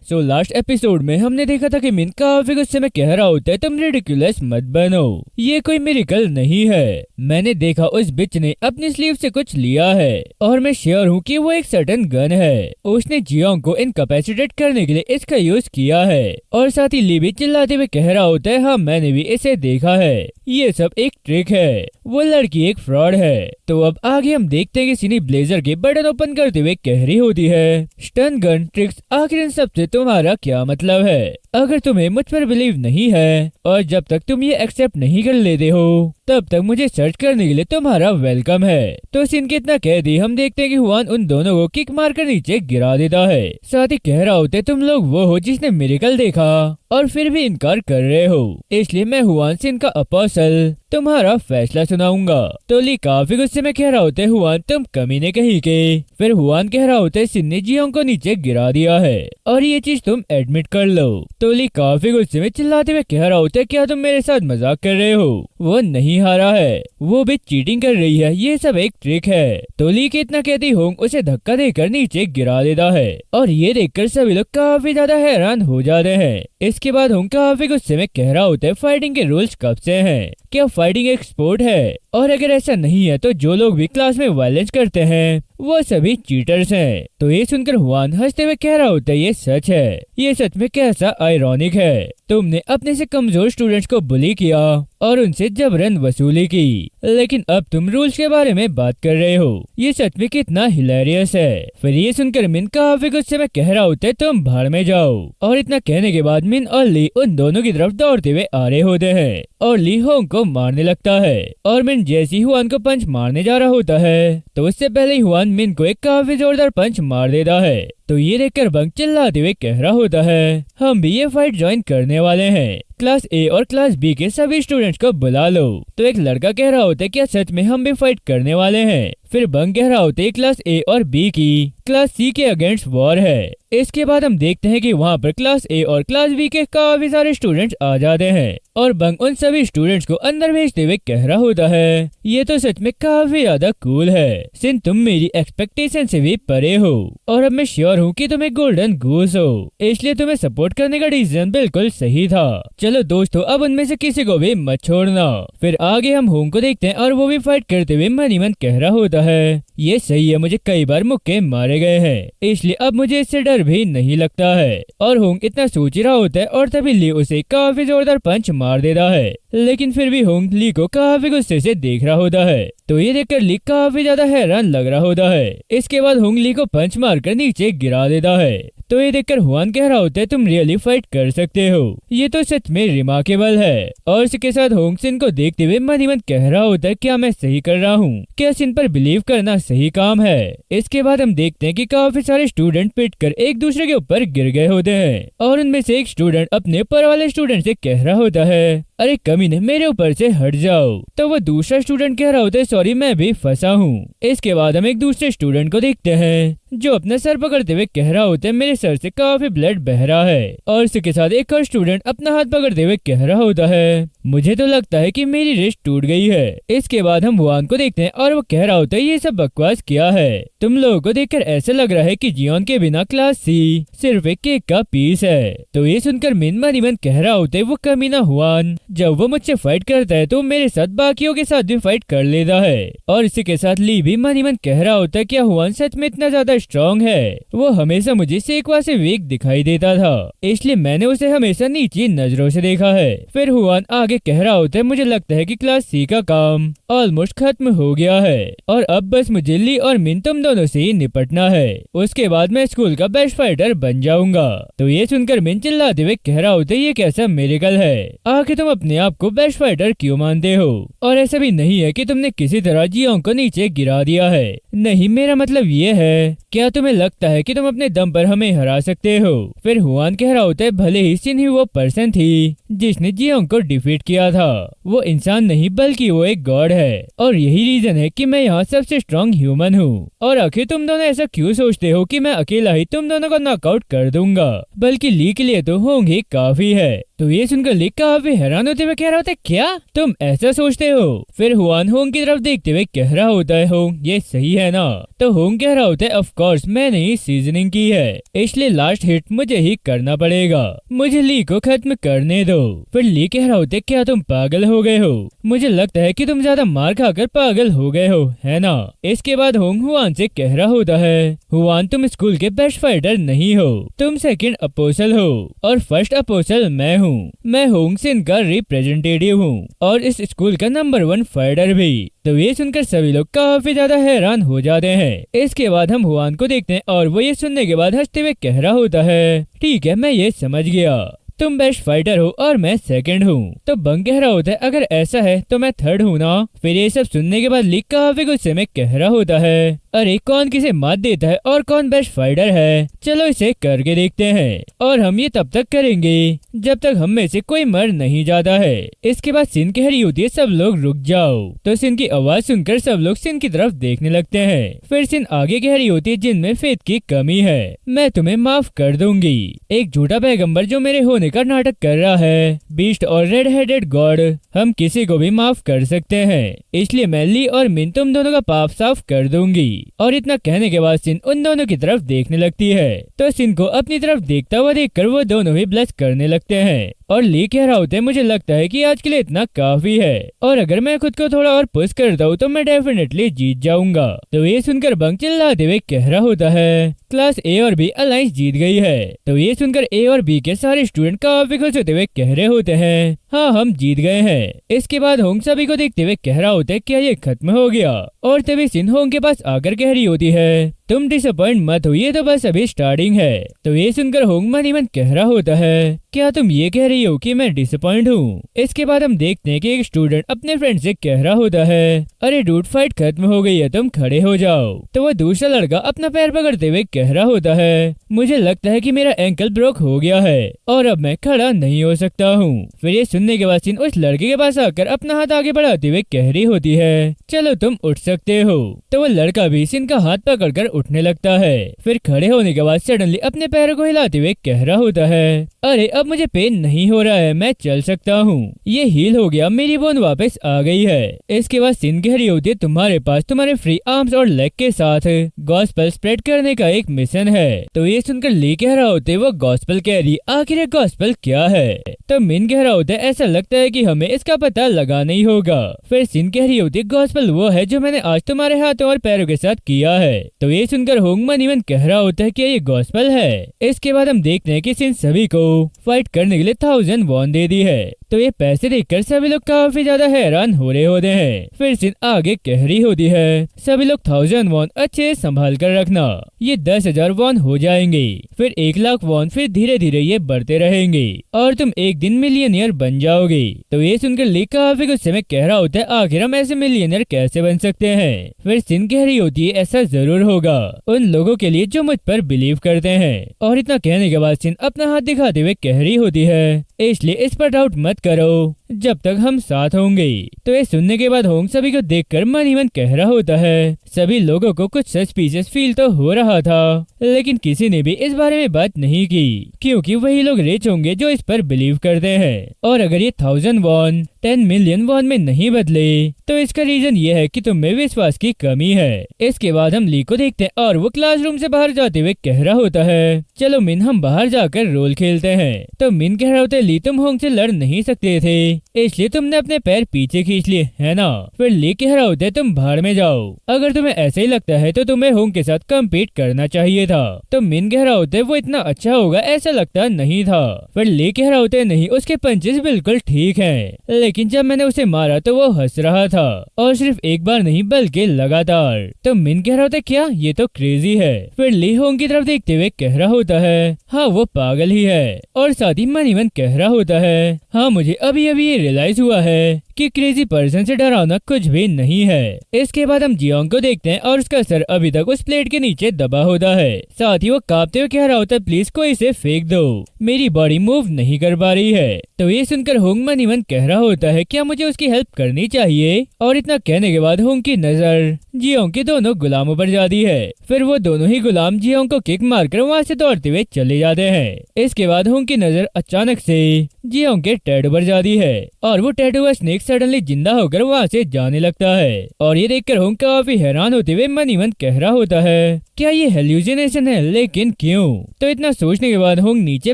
So last episode में हमने देखा था कि मिन काफी गुस्से में कह रहा होता है तुम रिडिकुलस मत बनो, ये कोई मिरेकल नहीं है। मैंने देखा उस बिच ने अपनी स्लीव से कुछ लिया है और मैं श्योर हूँ कि वो एक सर्टेन गन है। उसने जियोंग को इनकैपेसिटेट करने के लिए इसका यूज किया है। और साथ ही ली भी चिल्लाते हुए कह रहा होता है हाँ मैंने भी इसे देखा है, ये सब एक ट्रिक है, वो लड़की एक फ्रॉड है। तो अब आगे हम देखते हैं कि सिनी ब्लेजर के बटन ओपन करते हुए कह रही होती है स्टन गन ट्रिक्स आखिर इन सब से तुम्हारा क्या मतलब है? अगर तुम्हें मुझ पर बिलीव नहीं है और जब तक तुम ये एक्सेप्ट नहीं कर लेते हो तब तक मुझे सर्च करने के लिए तुम्हारा वेलकम है। तो सिन के इतना कह दी हम देखते हैं कि हुआन उन दोनों को किक मार कर नीचे गिरा देता है। साथ ही कह रहा होता है तुम लोग वो हो जिसने मिरेकल देखा और फिर भी इनकार कर रहे हो, इसलिए मैं हुआन सिन का अपोस्टल तुम्हारा फैसला सुनाऊंगा। तो ली काफी गुस्से में कह रहा होता है हुआन तुम कमीने कहीं के। फिर हुआन कह रहा होता है सिन ने जियोंग को नीचे गिरा दिया है और ये चीज तुम एडमिट कर लो। तो ली काफी गुस्से में चिल्लाते हुए कह रहा होता है क्या तुम मेरे साथ मजाक कर रहे हो? वो नहीं हारा है, वो भी चीटिंग कर रही है, ये सब एक ट्रिक है। तो ली के इतना कहती होंग उसे धक्का देकर नीचे गिरा देता है और ये देखकर सभी लोग काफी ज्यादा हैरान हो जाते हैं। इसके बाद होंग काफी गुस्से में कह रहा होता है फाइटिंग के रूल्स कब से हैं? क्या फाइटिंग एक स्पोर्ट है? और अगर ऐसा नहीं है तो जो लोग भी क्लास में वायलेंस करते हैं वो सभी चीटर्स हैं। तो ये सुनकर हुआन हंसते हुए कह रहा होता है ये सच है, ये सच में कैसा आयरॉनिक है, तुमने अपने से कमजोर स्टूडेंट्स को बुली किया और उनसे जबरन वसूली की, लेकिन अब तुम रूल्स के बारे में बात कर रहे हो, ये सच में कितना हिलेरियस है। फिर ये सुनकर मिन काफी गुस्से में कह रहा होता है तुम भाड़ में जाओ। और इतना कहने के बाद मिन और ली उन दोनों की तरफ दौड़ते हुए आ रहे होते हैं और ली होंग को मारने लगता है। और मिन जैसे ही हुआन को पंच मारने जा रहा होता है तो उससे पहले ही हुआन मिन को एक काफी जोरदार पंच मार देता है। तो ये देखकर बंग चिल्लाते हुए कह रहा होता है हम भी ये फाइट ज्वाइन करने वाले हैं, क्लास ए और क्लास बी के सभी स्टूडेंट्स को बुला लो। तो एक लड़का कह रहा होता है क्या सच में हम भी फाइट करने वाले हैं? फिर बंग कह रहा होता है क्लास ए और बी की क्लास सी के अगेंस्ट वॉर है। इसके बाद हम देखते हैं कि वहाँ पर क्लास ए और क्लास बी के काफी सारे स्टूडेंट्स आ जाते हैं और बंग उन सभी स्टूडेंट्स को अंदर भेजते हुए कह रहा होता है ये तो सच में काफी ज्यादा कूल है सिन, तुम मेरी एक्सपेक्टेशन से भी परे हो और अब मैं श्योर हूँ कि तुम एक गोल्डन गूस हो, इसलिए तुम्हें सपोर्ट करने का डिसीजन बिल्कुल सही था। चलो दोस्तों अब उनमें से किसी को भी मत छोड़ना। फिर आगे हम होंग को देखते हैं और वो भी फाइट करते हुए मन ही मन कह रहा होता है ये सही है, मुझे कई बार मुक्के मारे गए हैं इसलिए अब मुझे इससे डर भी नहीं लगता है। और होंग इतना सोच रहा होता है और तभी ली उसे काफी जोरदार पंच मार देता है, लेकिन फिर भी होंग ली को काफी गुस्से से देख रहा होता है। तो ये देखकर ली काफी ज्यादा हैरान लग रहा होता है। इसके बाद होंग ली को पंच मारकर नीचे गिरा देता है। तो ये देखकर हुआन कह रहा होता है तुम रियली फाइट कर सकते हो, ये तो सच में रिमार्केबल है। और इसके साथ होंग सिन को देखते हुए मन ही मन कह रहा होता है क्या मैं सही कर रहा हूँ, क्या सिन पर बिलीव करना सही काम है। इसके बाद हम देखते हैं कि काफी सारे स्टूडेंट पिट कर एक दूसरे के ऊपर गिर गए होते हैं और उनमें से एक स्टूडेंट अपने ऊपर वाले स्टूडेंट से कह रहा होता है अरे कमीने मेरे ऊपर से हट जाओ। तो वो दूसरा स्टूडेंट कह रहा होता है सॉरी मैं भी फंसा हूँ। इसके बाद हम एक दूसरे स्टूडेंट को देखते हैं जो अपना सर पकड़ते हुए कह रहा होता है मेरे सर से काफी ब्लड बह रहा है। और इसके साथ एक और स्टूडेंट अपना हाथ पकड़ते हुए कह रहा होता है मुझे तो लगता है कि मेरी रिस्ट टूट गई है। इसके बाद हम हुआन को देखते हैं और वो कह रहा होता है ये सब बकवास क्या है, तुम लोगों को देखकर ऐसा लग रहा है कि जियोन के बिना क्लास सी सिर्फ एक केक का पीस है। तो ये सुनकर मिन मन ही मन कह रहा होता है वो कमीना हुआन जब वो मुझसे फाइट करता है तो मेरे साथ बाकियों के साथ भी फाइट कर लेता है। और इसी के साथ ली भी मन ही मन कह रहा होता है क्या हुआन सच में इतना ज्यादा स्ट्रॉन्ग है? वो हमेशा मुझे सेकवा से वीक दिखाई देता था इसलिए मैंने उसे हमेशा नीची नजरों से देखा है। फिर हुआन आगे कह रहा होता है मुझे लगता है कि क्लास सी का काम ऑलमोस्ट खत्म हो गया है और अब बस मुझे ली और मिन तुम दोनों से ही निपटना है, उसके बाद मैं स्कूल का बेस्ट फाइटर बन जाऊंगा। तो ये सुनकर मिन चिल्लाते हुए कह रहा होता है ये कैसा मिरेकल है, आखिर तुम अपने आप को बेस्ट फाइटर क्यों मानते हो? और ऐसा भी नहीं है कि तुमने किसी तरह जियोंग को नीचे गिरा दिया है, नहीं मेरा मतलब ये है क्या तुम्हें लगता है कि तुम अपने दम पर हमें हरा सकते हो? फिर हुआन कह रहा होता है भले ही सिन ही वो पर्सन थी जिसने जियोंग को डिफीट किया था, वो इंसान नहीं बल्कि वो एक गॉड है और यही रीजन है कि मैं यहाँ सबसे स्ट्रॉन्ग ह्यूमन हूँ। और आखिर तुम दोनों ऐसा क्यों सोचते हो कि मैं अकेला ही तुम दोनों को नॉकआउट कर दूंगा, बल्कि ली के लिए तो होंग ही काफी है। तो ये सुनकर ली काफी हैरान होते हुए कह रहा होता है, क्या तुम ऐसा सोचते हो? फिर हुआन होंग की तरफ देखते हुए कह रहा होता है, होंग ये सही है ना? तो होंग कह रहा होता है, ऑफ कोर्स मैंने ही सीजनिंग की है, इसलिए लास्ट हिट मुझे ही करना पड़ेगा, मुझे ली को खत्म करने दो। फिर ली कह रहा होता है, क्या तुम पागल हो गए हो? मुझे लगता है कि तुम ज्यादा मार खाकर पागल हो गए हो, है ना? इसके बाद होंग हुआन से कह रहा होता है, हुआन तुम स्कूल के बेस्ट फाइटर नहीं हो, तुम सेकंड अपोसल हो और फर्स्ट अपोसल मैं हूँ। मैं होंग सिन का रिप्रेजेंटेटिव हूँ और इस स्कूल का नंबर 1 फाइटर भी। तो ये सुनकर सभी लोग काफी ज्यादा हैरान हो जाते हैं। इसके बाद हम हुआन को देखते हैं और वो ये सुनने के बाद हंसते हुए कह रहा होता है, ठीक है मैं ये समझ गया, तुम बेस्ट फाइटर हो और मैं सेकंड हूँ। तो बंग कह रहा होता है, अगर ऐसा है तो मैं थर्ड हूँ ना? फिर ये सब सुनने के बाद ली काफी गुस्से में कह रहा होता है, अरे कौन किसे मात देता है और कौन बेस्ट फाइटर है, चलो इसे करके देखते हैं और हम ये तब तक करेंगे जब तक हम में से कोई मर नहीं जाता है। इसके बाद सिन कह रही होती है, सब लोग रुक जाओ। तो सिन की आवाज सुनकर सब लोग सिन की तरफ देखने लगते हैं। फिर सिन आगे कह रही होती है, जिनमें फेथ की कमी है मैं तुम्हें माफ कर दूंगी। एक झूठा पैगंबर जो मेरे होने का नाटक कर रहा है, बीस्ट और रेड हेडेड गॉड, हम किसी को भी माफ कर सकते हैं, इसलिए मैं ली और मिन तुम दोनों का पाप साफ कर दूंगी। और इतना कहने के बाद सिन उन दोनों की तरफ देखने लगती है। तो सिन को अपनी तरफ देखता हुआ देखकर वो दोनों भी ब्लश करने लगते हैं और ली कह रहा होता है, मुझे लगता है कि आज के लिए इतना काफी है और अगर मैं खुद को थोड़ा और पुश करता हूँ तो मैं डेफिनेटली जीत जाऊंगा। तो ये सुनकर बंग चिल्लाते हुए कह रहा होता है, क्लास ए और बी अलायंस जीत गई है। तो ये सुनकर ए और बी के सारे स्टूडेंट काफी खुश होते हुए कह रहे होते हैं, हाँ हम जीत गए हैं। इसके बाद होंग सभी को देखते हुए कह रहा होता है, क्या ये खत्म हो गया? और तभी सिन होंग के पास आकर कह रही होती है, तुम डिसअपॉइंट मत हो, ये तो बस अभी स्टार्टिंग है। तो ये सुनकर होंग मन ही मन कह रहा होता है, क्या तुम ये कह रही हो कि मैं डिसअपॉइंट हूँ? इसके बाद हम देखते हैं कि एक स्टूडेंट अपने फ्रेंड से कह रहा होता है, अरे डूड फाइट खत्म हो गई है, तुम खड़े हो जाओ। तो वो दूसरा लड़का अपना पैर पकड़ते हुए कह रहा होता है, मुझे लगता है कि मेरा एंकल ब्रोक हो गया है और अब मैं खड़ा नहीं हो सकता हूँ। फिर ये सुनने के बाद सिन उस लड़के के पास आकर अपना हाथ आगे बढ़ाते हुए कह रही होती है, चलो तुम उठ सकते हो। तो वो लड़का भी सिन का हाथ पकड़कर उठने लगता है। फिर खड़े होने के बाद सडनली अपने पैरों को हिलाते हुए कह रहा होता है, अरे अब मुझे पेन नहीं हो रहा है, मैं चल सकता हूँ, ये हील हो गया, मेरी बोन वापस आ गई है। इसके बाद सिन कह रही होती है, तुम्हारे पास तुम्हारे फ्री आर्म्स और लेग के साथ गॉस्पेल स्प्रेड करने का एक मिशन है। तो ये सुनकर ली कह रहा होते, वो गॉस्पेल कह रही, आखिर ये गॉस्पेल क्या है? तो मिन कह रहा होता है, ऐसा लगता है कि हमें इसका पता लगाना ही होगा। फिर सिन कह रही होती है, गॉस्पेल वो है जो मैंने आज तुम्हारे हाथों और पैरों के साथ किया है। तो ये सुनकर होंग मन ही मन कह रहा होता है कि ये गॉस्पेल है। इसके बाद हम देखते हैं कि सिन सभी को फाइट करने के लिए 1000 वॉन दे दी है। तो ये पैसे देखकर सभी लोग काफी ज्यादा हैरान हो रहे होते हैं। फिर सिन आगे कह रही होती है, सभी लोग 1000 वॉन अच्छे से संभाल कर रखना, ये 10,000 वॉन हो जाएंगे, फिर 1,00,000 वॉन, फिर धीरे धीरे ये बढ़ते रहेंगे और तुम एक दिन मिलियनियर बन जाओगे। तो ये सुनकर ली काफी गुस्से में कह रहा होता है, आखिर हम ऐसे मिलियनियर कैसे बन सकते हैं? फिर सिन कह रही होती है, ऐसा जरूर होगा उन लोगों के लिए जो मुझ पर बिलीव करते हैं। और इतना कहने के बाद सिन अपना हाथ दिखाते हुए कह रही होती है, इसलिए इस पर डाउट मत करो जब तक हम साथ होंगे। तो ये सुनने के बाद होंग सभी को देखकर मन ही मन कह रहा होता है, सभी लोगों को कुछ सस्पिशियस फील तो हो रहा था, लेकिन किसी ने भी इस बारे में बात नहीं की, क्योंकि वही लोग रिच होंगे जो इस पर बिलीव करते हैं। और अगर ये 1000 वॉन 10 मिलियन वॉन में नहीं बदले तो इसका रीजन ये है कि तुम में विश्वास की कमी है। इसके बाद हम ली को देखते हैं और वो क्लासरूम से बाहर जाते हुए कह रहा होता है, चलो मिन हम बाहर जाकर रोल खेलते हैं। तो मिन कह रहा होता है, ली तुम होंग से लड़ नहीं सकते थे, इसलिए तुमने अपने पैर पीछे खींच लिए है ना? फिर ली कह रहा होता है, तुम भाड़ में जाओ, अगर तुम्हें ऐसे ही लगता है तो तुम्हें होंग के साथ कम्पीट करना चाहिए था। तो मिन कह रहा होता है, वो इतना अच्छा होगा ऐसा लगता नहीं था। फिर ली कह रहा होता है, नहीं उसके पंचेस बिल्कुल ठीक है, लेकिन जब मैंने उसे मारा तो वो हंस रहा था और सिर्फ एक बार नहीं बल्कि लगातार। तो मिन कह रहा होता है, क्या ये तो क्रेजी है। फिर ली होंग की तरफ देखते हुए कह रहा होता है, हाँ वो पागल ही है। और साथ ही मन कह रहा होता है, हाँ मुझे अभी अभी ये रियलाइज हुआ है कि क्रेजी पर्सन से डरावना कुछ भी नहीं है। इसके बाद हम जियोंग को देखते हैं और उसका सर अभी तक उस प्लेट के नीचे दबा होता है। साथ ही वो कांपते हुए कह रहा होता है, प्लीज कोई इसे फेंक दो, मेरी बॉडी मूव नहीं कर पा रही है। तो ये सुनकर होंग मन ही मन कह रहा होता है, क्या मुझे उसकी हेल्प करनी चाहिए? और इतना कहने के बाद होंग की नजर जियोंग के दोनों गुलामों पर जाती है। फिर वो दोनों ही गुलाम जियोंग को किक मारकर वहाँ से दौड़ते हुए चले जाते हैं। इसके बाद होंग की नजर अचानक से जियोंग के टैटू पर जाती है और वो टैटू हुआ स्नेक सडनली जिंदा होकर वहाँ से जाने लगता है। और ये देखकर होंग काफी हैरान होते हुए मन ही मन कह रहा होता है, क्या ये हेल्यूसिनेशन है? लेकिन क्यों? तो इतना सोचने के बाद होंग नीचे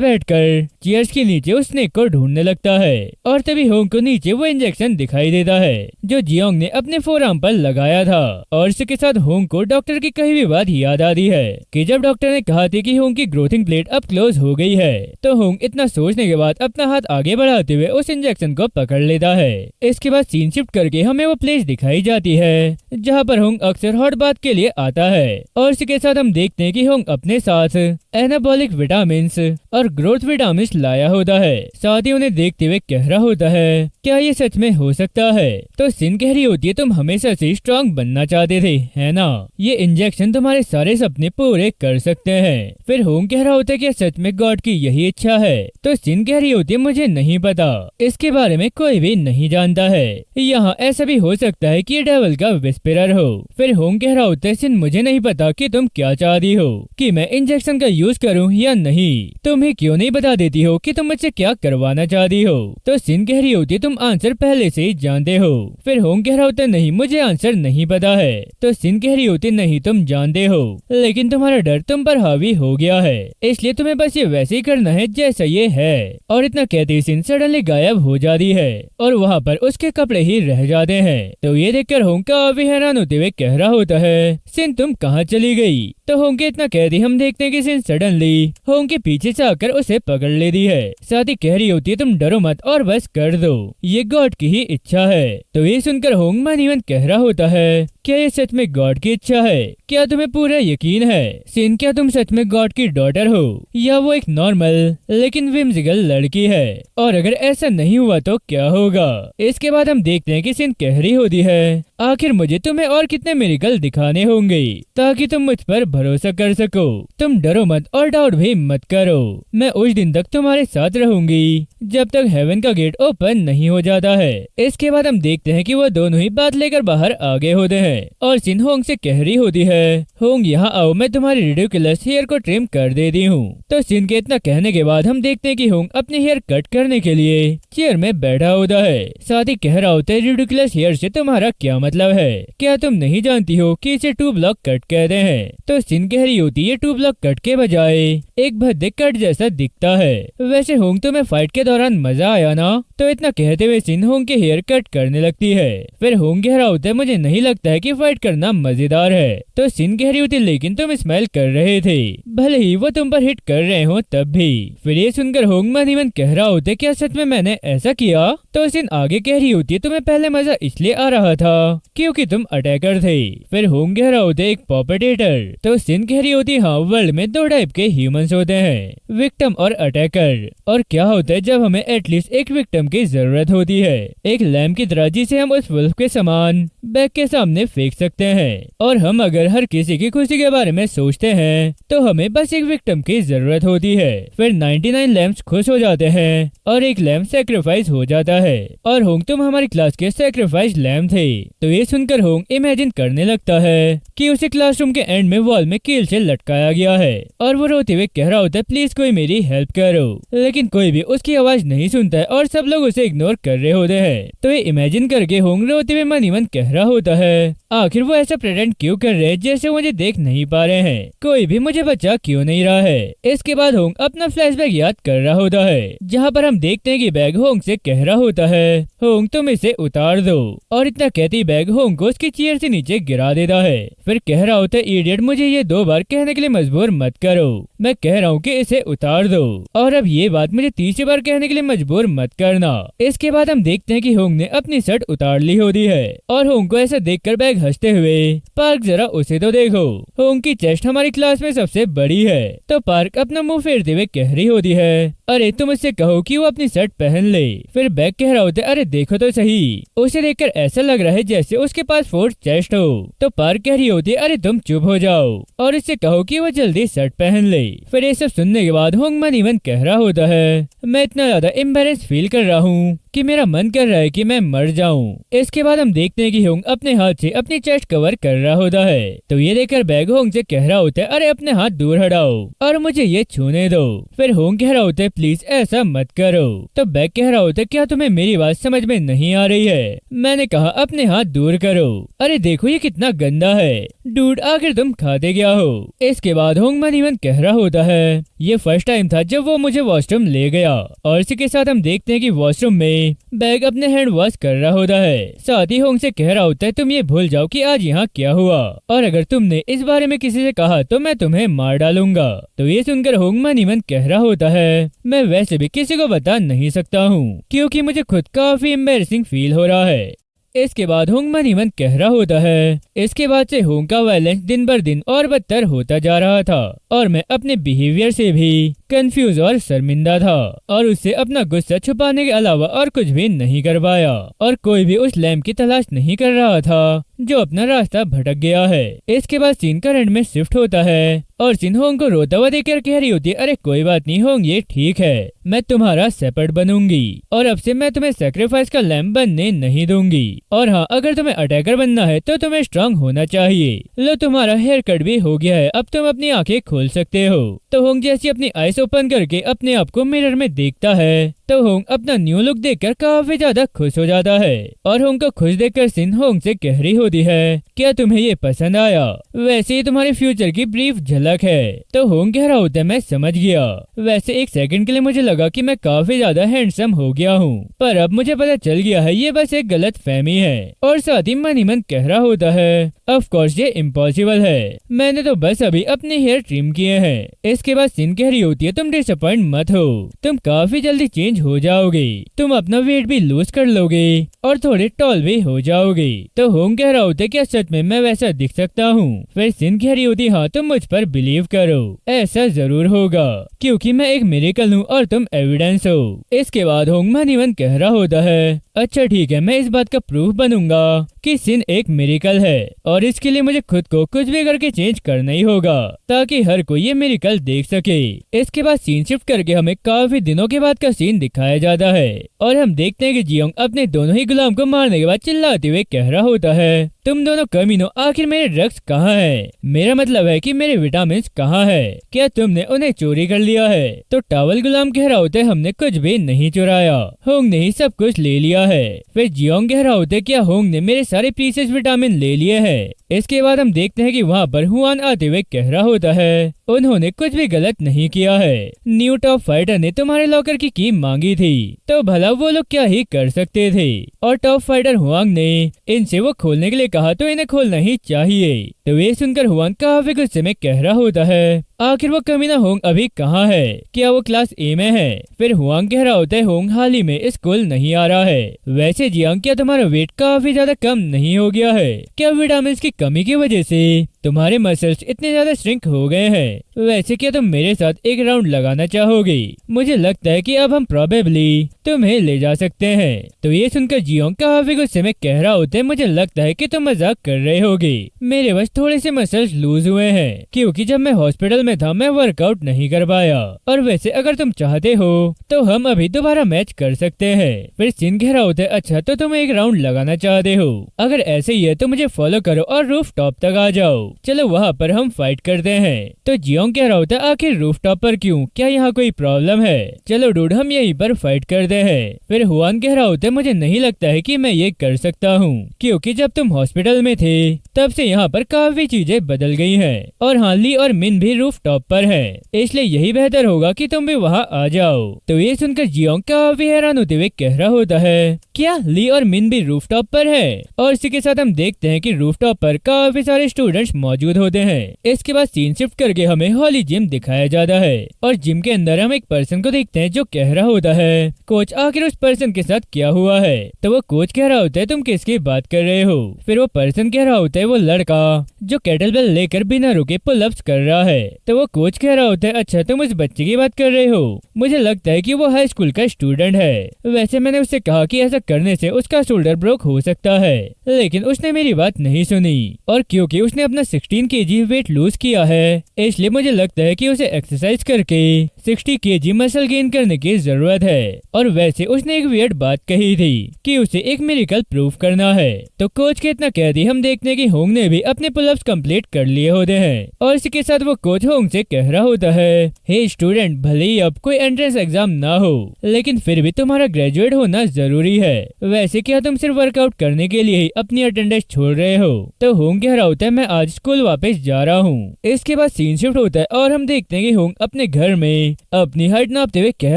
बैठकर चेयर्स के नीचे उस स्नेक को ढूंढने लगता है और तभी होंग को नीचे वो इंजेक्शन दिखाई देता है जो जियोंग ने अपने फोरआर्म पर लगाया था। और इसके साथ होंग को डॉक्टर की कही हुई बात याद आती है कि जब डॉक्टर ने कहा था कि होंग की ग्रोथिंग प्लेट अब क्लोज हो गई है। तो होंग इतना सोचने के बाद अपना हाथ आगे बढ़ाते हुए उस इंजेक्शन को पकड़ लेता है। इसके बाद सीन शिफ्ट करके हमें वो प्लेस दिखाई जाती है जहाँ पर होंग अक्सर हॉट बात के लिए आता है। और इसके साथ हम देखते हैं कि होंग अपने साथ एनाबॉलिक विटामिन और ग्रोथ विटामिन लाया होता है। साथ ही उन्हें देखते हुए कह रहा होता है, क्या ये सच में हो सकता है? तो सिन कह रही होती है, तुम हमेशा से स्ट्रांग बनना चाहते थे, है ना? ये इंजेक्शन तुम्हारे सारे सपने पूरे कर सकते हैं। फिर होंग कह रहा होता है, कि सच में गॉड की यही इच्छा है? तो सिन कह रही होती है, मुझे नहीं पता, इसके बारे में कोई भी नहीं जानता है। यहाँ ऐसा भी हो सकता है कि ये डेविल का विस्पेरर हो। फिर होंग कह रहा होता है, सिन मुझे नहीं पता कि तुम क्या चाहती हो, कि मैं इंजेक्शन का यूज करूं या नहीं। तुम ही क्यों नहीं बता देती हो कि तुम मुझसे क्या करवाना चाहती हो? तो सिन कह रही होती है, तुम आंसर पहले से ही जानते हो। फिर होंग कह रहा होता है, नहीं मुझे आंसर नहीं पता है। तो सिन कह रही होती है, नहीं तुम जानते हो, लेकिन तुम्हारा डर तुम पर हावी हो गया है, इसलिए तुम्हें बस ये वैसे ही करना है जैसा ये है। और इतना कहते ही सिन सडनली गायब हो जाती है और वहाँ पर उसके कपड़े ही रह जाते हैं। तो ये देखकर होंग काफी हैरान होते हुए कह रहा होता है, सिन तुम कहाँ चली गई? तो होंग के इतना कहती हम देखते हैं कि सिन सडनली होंग के पीछे से आकर उसे पकड़ लेती है। साथ ही कह रही होती है, तुम डरो मत और बस कर दो, ये गॉड की ही इच्छा है। तो ये सुनकर होंग मन ही मन कह रहा होता है, क्या ये सच में गॉड की इच्छा है? क्या तुम्हें पूरा यकीन है? सिन क्या तुम सच में गॉड की डॉटर हो या वो एक नॉर्मल लेकिन विम्सिकल लड़की है? और अगर ऐसा नहीं हुआ तो क्या होगा? इसके बाद हम देखते हैं कि सिन कह रही होती है, आखिर मुझे तुम्हें और कितने मिरेकल दिखाने होंगे ताकि तुम मुझ पर भरोसा कर सको। तुम डरो मत और डाउट भी मत करो, मैं उस दिन तक तुम्हारे साथ रहूंगी जब तक हेवन का गेट ओपन नहीं हो जाता है। इसके बाद हम देखते हैं कि वो दोनों ही बात लेकर बाहर आगे होते हैं और सिन होंग से कह रही होती है, होंग यहाँ आओ, मैं तुम्हारी रिडिकुलस हेयर को ट्रिम कर देती हूँ। तो सिन के इतना कहने के बाद हम देखते हैं कि होंग अपने हेयर कट करने के लिए चेयर में बैठा होता है। साथ ही कह रहा होता है, रिडिकुलस हेयर से तुम्हारा क्या मतलब है? क्या तुम नहीं जानती हो कि इसे 2 ब्लॉक कट कहते हैं? तो सिन कह रही होती है, 2 ब्लॉक कट के बजाय एक भद्दे कट जैसा दिखता है। वैसे होंग तुम्हें फाइट के दौरान मजा आया ना? तो इतना कहते हुए सिन होंग के हेयर कट करने लगती है। फिर होंग कह रहा होता है, मुझे नहीं लगता है कि फाइट करना मजेदार है। तो सिन कह रही होती है, लेकिन तुम स्माइल कर रहे थे, भले ही वो तुम पर हिट कर रहे हो तब भी। फिर ये सुनकर होंग मन ही मन कह रहा होता है, क्या सच में मैंने ऐसा किया? तो सिन आगे कह रही होती है, तुम्हें पहले मजा इसलिए आ रहा था क्योंकि तुम अटैकर थे। फिर होंग कह रहा होता है, एक पॉपेटेटर। तो सिन कह रही होती है, हाँ, वर्ल्ड में 2 टाइप के ह्यूमंस होते हैं, विक्टिम और अटैकर। और क्या होता है जब हमें एटलीस्ट एक विक्टिम की जरूरत होती है, एक लैम्प की तरह जिसे हम उस वुल्फ के समान बैग के सामने फेंक सकते हैं। और हम अगर हर किसी की खुशी के बारे में सोचते हैं तो हमें बस एक विक्टिम की जरूरत होती है। फिर 99 लैम्प्स खुश हो जाते हैं और एक लैम्प सैक्रिफाइस हो जाता है। और होंग तुम हमारी क्लास के सैक्रिफाइस लैम्प थे। तो ये सुनकर होंग इमेजिन करने लगता है कि उसे क्लासरूम के एंड में वॉल में कील से लटकाया गया है और वो रोते हुए कह रहा होता है, प्लीज कोई मेरी हेल्प करो। लेकिन कोई भी उसकी आवाज नहीं सुनता है और सब लोग उसे इग्नोर कर रहे होते हैं। तो ये इमेजिन करके होंग रोते हुए मन ही मन कह रहा होता है, आखिर वो ऐसा प्रेटेंड क्यों कर रहे हैं जैसे मुझे देख नहीं पा रहे हैं? कोई भी मुझे बचा क्यों नहीं रहा है? इसके बाद होंग अपना फ्लैशबैक याद कर रहा होता है जहाँ पर हम देखते हैं कि बैग होंग से कह रहा होता है, होंग तुम इसे उतार दो। और इतना कहती बैग होंग को उसकी चेयर से नीचे गिरा देता है। फिर कह रहा होता है, इडियट, मुझे ये 2 बार कहने के लिए मजबूर मत करो, मैं कह रहा हूँ कि इसे उतार दो, और अब ये बात मुझे तीसरी बार कहने के लिए मजबूर मत करना। इसके बाद हम देखते हैं कि होंग ने अपनी शर्ट उतार ली होती है और होंग को ऐसा देखकर बैग हंसते हुए, पार्क जरा उसे तो देखो, होंग की चेस्ट हमारी क्लास में सबसे बड़ी है। तो पार्क अपना मुंह फेरते हुए कह रही होती है, अरे तुम उससे कहो कि वो अपनी शर्ट पहन ले। फिर बैग कह रहा होता है, अरे देखो तो सही, उसे देखकर ऐसा लग रहा है जैसे उसके पास 4 चेस्ट हो। तो पार्क कह रही होती है, अरे तुम चुप हो जाओ और इससे कहो कि वो जल्दी शर्ट पहन ले। फिर ये सब सुनने के बाद होंग मन ही मन कह रहा होता है, मैं इतना ज्यादा एम्बेरेस फील कर रहा हूँ कि मेरा मन कर रहा है कि मैं मर जाऊं। इसके बाद हम देखते हैं कि होंग अपने हाथ से अपनी चेस्ट कवर कर रहा होता है। तो ये देखकर बैग होंग से कह रहा होता है, अरे अपने हाथ दूर हटाओ और मुझे ये छूने दो। फिर होंग कह रहा होता है, प्लीज ऐसा मत करो। तो बैग कह रहा होता है, क्या तुम्हें मेरी बात समझ में नहीं आ रही है? मैंने कहा अपने हाथ दूर करो। अरे देखो ये कितना गंदा है डूड, आखिर तुम खाते क्या हो? इसके बाद होंग मन ही मन कह रहा होता है, ये फर्स्ट टाइम था जब वो मुझे वॉशरूम ले गया। और इसी के साथ हम देखते हैं कि वॉशरूम में बैग अपने हैंड वॉश कर रहा होता है। साथ ही होंग से कह रहा होता है, तुम ये भूल जाओ कि आज यहाँ क्या हुआ, और अगर तुमने इस बारे में किसी से कहा तो मैं तुम्हें मार डालूंगा। तो ये सुनकर होंग मन ही मन कह रहा होता है, मैं वैसे भी किसी को बता नहीं सकता हूँ क्योंकि मुझे खुद काफी एम्बैरेसिंग फील हो रहा है। इसके बाद होंग मन ही मन कह रहा होता है, इसके बाद से होंग का वायलेंस दिन बर दिन और बदतर होता जा रहा था और मैं अपने बिहेवियर से भी कंफ्यूज और शर्मिंदा था और उससे अपना गुस्सा छुपाने के अलावा और कुछ भी नहीं कर पाया और कोई भी उस लैम्प की तलाश नहीं कर रहा था जो अपना रास्ता भटक गया है। इसके बाद सीन करंट में शिफ्ट होता है और सिन होंग को रोता हुआ देखकर कह रही होती है, अरे कोई बात नहीं होंग, ये ठीक है, मैं तुम्हारा सेपर्ड बनूंगी और अब से मैं तुम्हें सैक्रिफाइस का लैम्प बनने नहीं दूंगी। और हाँ, अगर तुम्हें अटैकर बनना है तो तुम्हें स्ट्रांग होना चाहिए। लो तुम्हारा हेयर कट भी हो गया है, अब तुम अपनी आंखें खोल सकते हो। तो होंग जैसी अपनी आईज ओपन करके अपने आप को मिरर में देखता है तो होंग अपना न्यू लुक देखकर काफी ज्यादा खुश हो जाता है और होंग को खुश देखकर सिन होंग से कह रही होती है, क्या तुम्हें ये पसंद आया? वैसे ही तुम्हारे फ्यूचर की ब्रीफ झलक है। तो होंग कह रहा होता है, मैं समझ गया। वैसे एक सेकंड के लिए मुझे लगा कि मैं काफी ज्यादा हैंडसम हो गया हूँ, पर अब मुझे पता चल गया है ये बस एक गलत फहमी है। और साथ ही मन ही मन कह रहा होता है, ऑफ कोर्स ये इम्पॉसिबल है, मैंने तो बस अभी अपने हेयर ट्रिम किए हैं। इसके बाद सिन कह रही होती है, तुम डिसअपॉइंट मत हो, तुम काफी जल्दी चेंज हो जाओगे, तुम अपना वेट भी लूज कर लोगे और थोड़े टॉल भी हो जाओगे। तो होंग कह रहा होता है, क्या सच में मैं वैसा दिख सकता हूँ? फिर सिन कह रही होती, हाँ तुम मुझ पर बिलीव करो, ऐसा जरूर होगा क्योंकि मैं एक मिरेकल हूँ और तुम एविडेंस हो। इसके बाद होंग मन ही मन कह रहा होता है, अच्छा ठीक है, मैं इस बात का प्रूफ बनूंगा कि सिन एक मिरेकल है और इसके लिए मुझे खुद को कुछ भी करके चेंज करना ही होगा ताकि हर कोई ये मिरेकल देख सके। इसके बाद सीन शिफ्ट करके हमें काफी दिनों के बाद का सीन दिखाया जाता है और हम देखते हैं कि जियोंग अपने दोनों ही गुलाम को मारने के बाद चिल्लाते हुए कह रहा होता है, तुम दोनों कमीनों, आखिर मेरे ड्रग्स कहाँ है? मेरा मतलब है कि मेरे विटामिन कहाँ है? क्या तुमने उन्हें चोरी कर लिया है? तो टावल गुलाम कह रहा होता है, हमने कुछ भी नहीं चुराया, होंग ने ही सब कुछ ले लिया है। फिर जियोंग कह रहा होता है, क्या होंग ने मेरे सारे प्रीशियस विटामिन ले लिए हैं? इसके बाद हम देखते हैं कि वहाँ पर हुआन आते हुए कह रहा होता है, उन्होंने कुछ भी गलत नहीं किया है, न्यू टॉप फाइटर ने तुम्हारे लॉकर की कीम मांगी थी तो भला वो लोग क्या ही कर सकते थे, और टॉप फाइटर हुआंग ने इनसे वो खोलने के लिए कहा तो इन्हें खोलना ही चाहिए। तो ये सुनकर हुआंग काफी गुस्से में कह रहा होता है, आखिर वो कमीना होंग अभी कहाँ है? क्या वो क्लास ए में है? फिर हुआंग कह रहा होता है, होंग हाल ही में स्कूल नहीं आ रहा है। वैसे जियांग, क्या तुम्हारा वेट काफी ज्यादा कम नहीं हो गया है? क्या विटामिन की कमी की वजह से तुम्हारे मसल्स इतने ज्यादा श्रिंक हो गए हैं? वैसे क्या तुम मेरे साथ एक राउंड लगाना चाहोगे? मुझे लगता है कि अब हम प्रोबेबली तुम्हें ले जा सकते हैं। तो ये सुनकर जियोंग काफी गुस्से में कह रहा होता है, मुझे लगता है कि तुम मजाक कर रहे होगे, मेरे बस थोड़े से मसल्स लूज हुए हैं क्योंकि जब मैं हॉस्पिटल में था मैं वर्कआउट नहीं कर पाया, और वैसे अगर तुम चाहते हो तो हम अभी दोबारा मैच कर सकते हैं। फिर सिन कह रहा होता है, अच्छा तो तुम एक राउंड लगाना चाहते हो, अगर ऐसे ही है तो मुझे फॉलो करो और रूफ टॉप तक आ जाओ, चलो वहाँ पर हम फाइट करते हैं। तो जियोंग कह रहा होता है, आखिर रूफ टॉप पर क्यों? क्या यहाँ कोई प्रॉब्लम है? चलो डूड, हम यहीं पर फाइट करते हैं। फिर हुआन कह रहा होता है, मुझे नहीं लगता है कि मैं ये कर सकता हूँ क्योंकि जब तुम हॉस्पिटल में थे तब से यहाँ पर काफी चीजें बदल गई हैं और हाँ, ली और मिन भी रूफ टॉप पर है, इसलिए यही बेहतर होगा कि तुम भी वहाँ आ जाओ। तो ये सुनकर जियोंग काफी हैरान होते हुए कह रहा होता है, क्या ली और मिन भी रूफ टॉप पर है? और इसी के साथ हम देखते हैं कि रूफ टॉप पर काफी सारे स्टूडेंट्स मौजूद होते हैं। इसके बाद सीन शिफ्ट करके हमें हॉली जिम दिखाया जाता है और जिम के अंदर हम एक पर्सन को देखते हैं जो कह रहा होता है, कोच आखिर उस पर्सन के साथ क्या हुआ है। तो वो कोच कह रहा होता है, तुम किसकी बात कर रहे हो। फिर वो पर्सन कह रहा होता है, वो लड़का जो केटलबेल लेकर बिना रुके पुलअप्स कर रहा है। तो वो कोच कह रहा होता है, अच्छा तुम उस बच्चे की बात कर रहे हो, मुझे लगता है कि वो हाई स्कूल का स्टूडेंट है। वैसे मैंने उससे कहा कि ऐसा करने से उसका शोल्डर ब्रोक हो सकता है, लेकिन उसने मेरी बात नहीं सुनी और क्योंकि उसने अपना 16 kg वेट लूज किया है, इसलिए मुझे लगता है कि उसे एक्सरसाइज करके 60 kg मसल गेन करने की जरूरत है। और वैसे उसने एक वियर्ड बात कही थी कि उसे एक मिरेकल प्रूफ करना है। तो कोच के इतना कह दी हम देखते हैं कि होंग ने भी अपने पुलअप्स कंप्लीट कर लिए होते हैं और इसी के साथ वो कोच होंग से कह रहा होता है, हे स्टूडेंट, भले ही अब कोई एंट्रेंस एग्जाम ना हो लेकिन फिर भी तुम्हारा ग्रेजुएट होना जरूरी है। वैसे क्या तुम सिर्फ वर्कआउट करने के लिए ही अपनी अटेंडेंस छोड़ रहे हो। तो होंग कह रहा होता है, मैं आज स्कूल वापस जा रहा हूँ। इसके बाद सीन शिफ्ट होता है और हम देखते हैं कि होंग अपने घर में अपनी हाइट नापते हुए कह